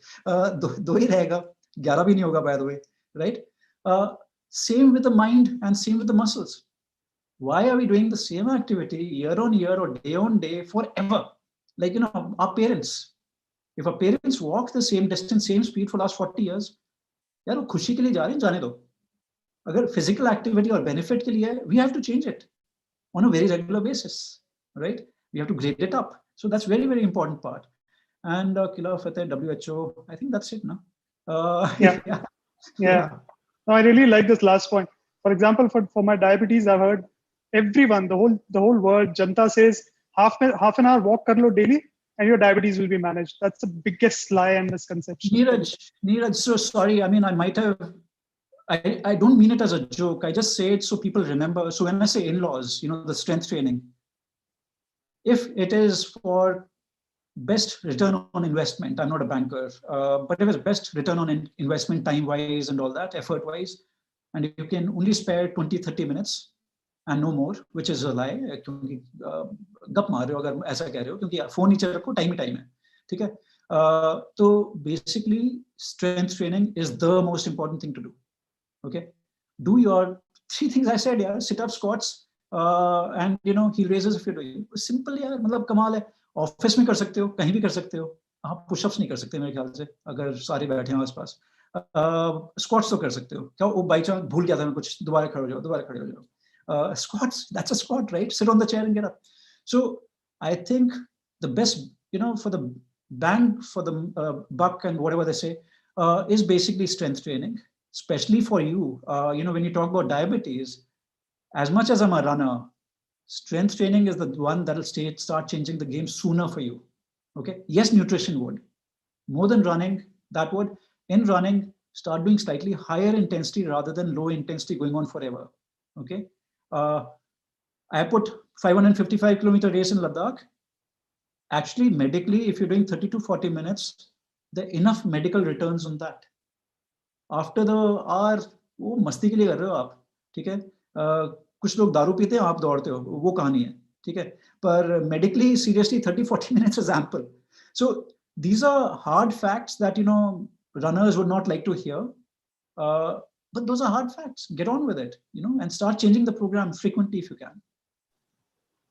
C: 2 ही रहेगा, 11 भी नहीं होगा by the way, right? Same with the mind and same with the muscles. Why are we doing the same activity year on year or day on day forever? Like, our parents, if our parents walk the same distance, same speed for last 40 years, यार वो खुशी के लिए जा रहे हैं, जाने दो। अगर physical activity और benefit के लिए है, we have to change it on a very regular basis, right? We have to grade it up. So that's very, very important part. And Kila Fateh, WHO, I think that's it now.
B: Yeah. No, I really like this last point. For example, for my diabetes, I've heard everyone, the whole world, Janta says half an hour walk kar lo daily and your diabetes will be managed. That's the biggest lie and misconception.
C: Neeraj, so sorry. I mean, I don't mean it as a joke. I just say it so people remember. So when I say in-laws, the strength training, if it is for best return on investment, I'm not a banker, but if it's best return on investment time-wise and all that, effort-wise, and you can only spare 20-30 minutes and no more, which is a lie, क्योंकि गप मार रहे हो अगर ऐसा कह रहे हो, क्योंकि फोन नीचे रखो, टाइम ही टाइम है, ठीक है? तो basically strength training is the most important thing to do. Okay, do your 3 things I said, yeah, sit up, squats, and heel raises if you're doing simple, यार, मतलब कमाल है। ऑफिस में कर सकते हो, कहीं भी कर सकते हो। आप पुशअप्स नहीं कर सकते मेरे ख्याल से, अगर सारे बैठे हैं आसपास। स्क्वाट्स तो कर सकते हो। क्या वो बाई चांस भूल गया था मैं कुछ, दोबारा खड़े हो जाओ। Squats, that's a squat, right? Sit on the chair and get up. So I think the best, for the bang for the buck and whatever they say, is basically strength training, especially for you. When you talk about diabetes, as much as I'm a runner, strength training is the one that will start changing the game sooner for you. Okay. Yes, nutrition would. More than running, that would. In running, start doing slightly higher intensity rather than low intensity going on forever. Okay. I put 555 kilometer race in Ladakh. Actually, medically, if you're doing 30 to 40 minutes, there are enough medical returns on that. After the hour, वो मस्ती के लिए कर रहे हो आप, ठीक है? कुछ लोग दारू पीते हैं, आप दौड़ते हो, वो कहानी है, ठीक है? पर medically, seriously, 30-40 minutes is ample. So these are hard facts that runners would not like to hear, but those are hard facts. Get on with it, and start changing the program frequently if you can.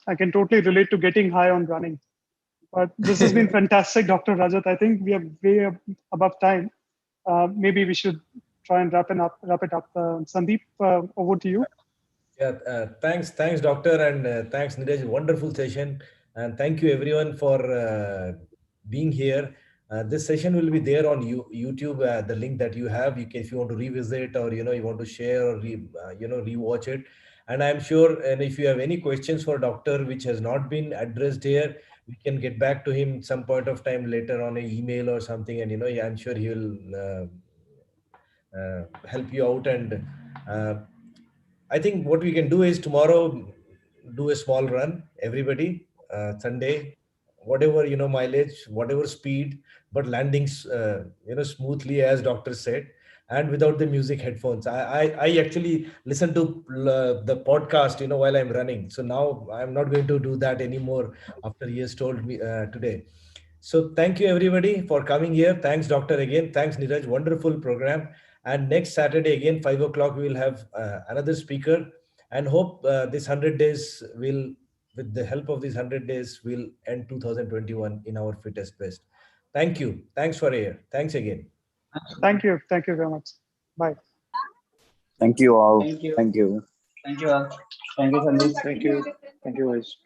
B: I can totally relate to getting high on running. But this has been fantastic, Dr. Rajat. I think we are way above time. Maybe we should try and wrap it up. Sandeep, over to you.
A: Yeah, thanks, doctor, and thanks, Neeraj. Wonderful session, and thank you everyone for being here. This session will be there on YouTube. The link that you have, if you want to revisit or you want to share or rewatch it. And I'm sure, and if you have any questions for doctor which has not been addressed here, we can get back to him some point of time later on an email or something, and I'm sure he will help you out. And I think what we can do is tomorrow do a small run, everybody, Sunday, whatever, mileage, whatever speed, but landing, smoothly, as doctor said, and without the music headphones. I actually listen to the podcast, while I'm running. So now I'm not going to do that anymore after he has told me today. So thank you everybody for coming here. Thanks, doctor, again. Thanks, Neeraj. Wonderful program. And next Saturday again, 5 o'clock, we will have another speaker, and hope this 100 days will, with the help of these 100 days, will end 2021 in our fittest best. Thank you. Thanks for here. Thanks again.
B: Thank you. Thank you very much. Bye.
D: Thank you all.
E: Thank you.
D: Thank you.
E: Thank you all. Thank you, Sandeep.
B: Thank you. Thank you, guys.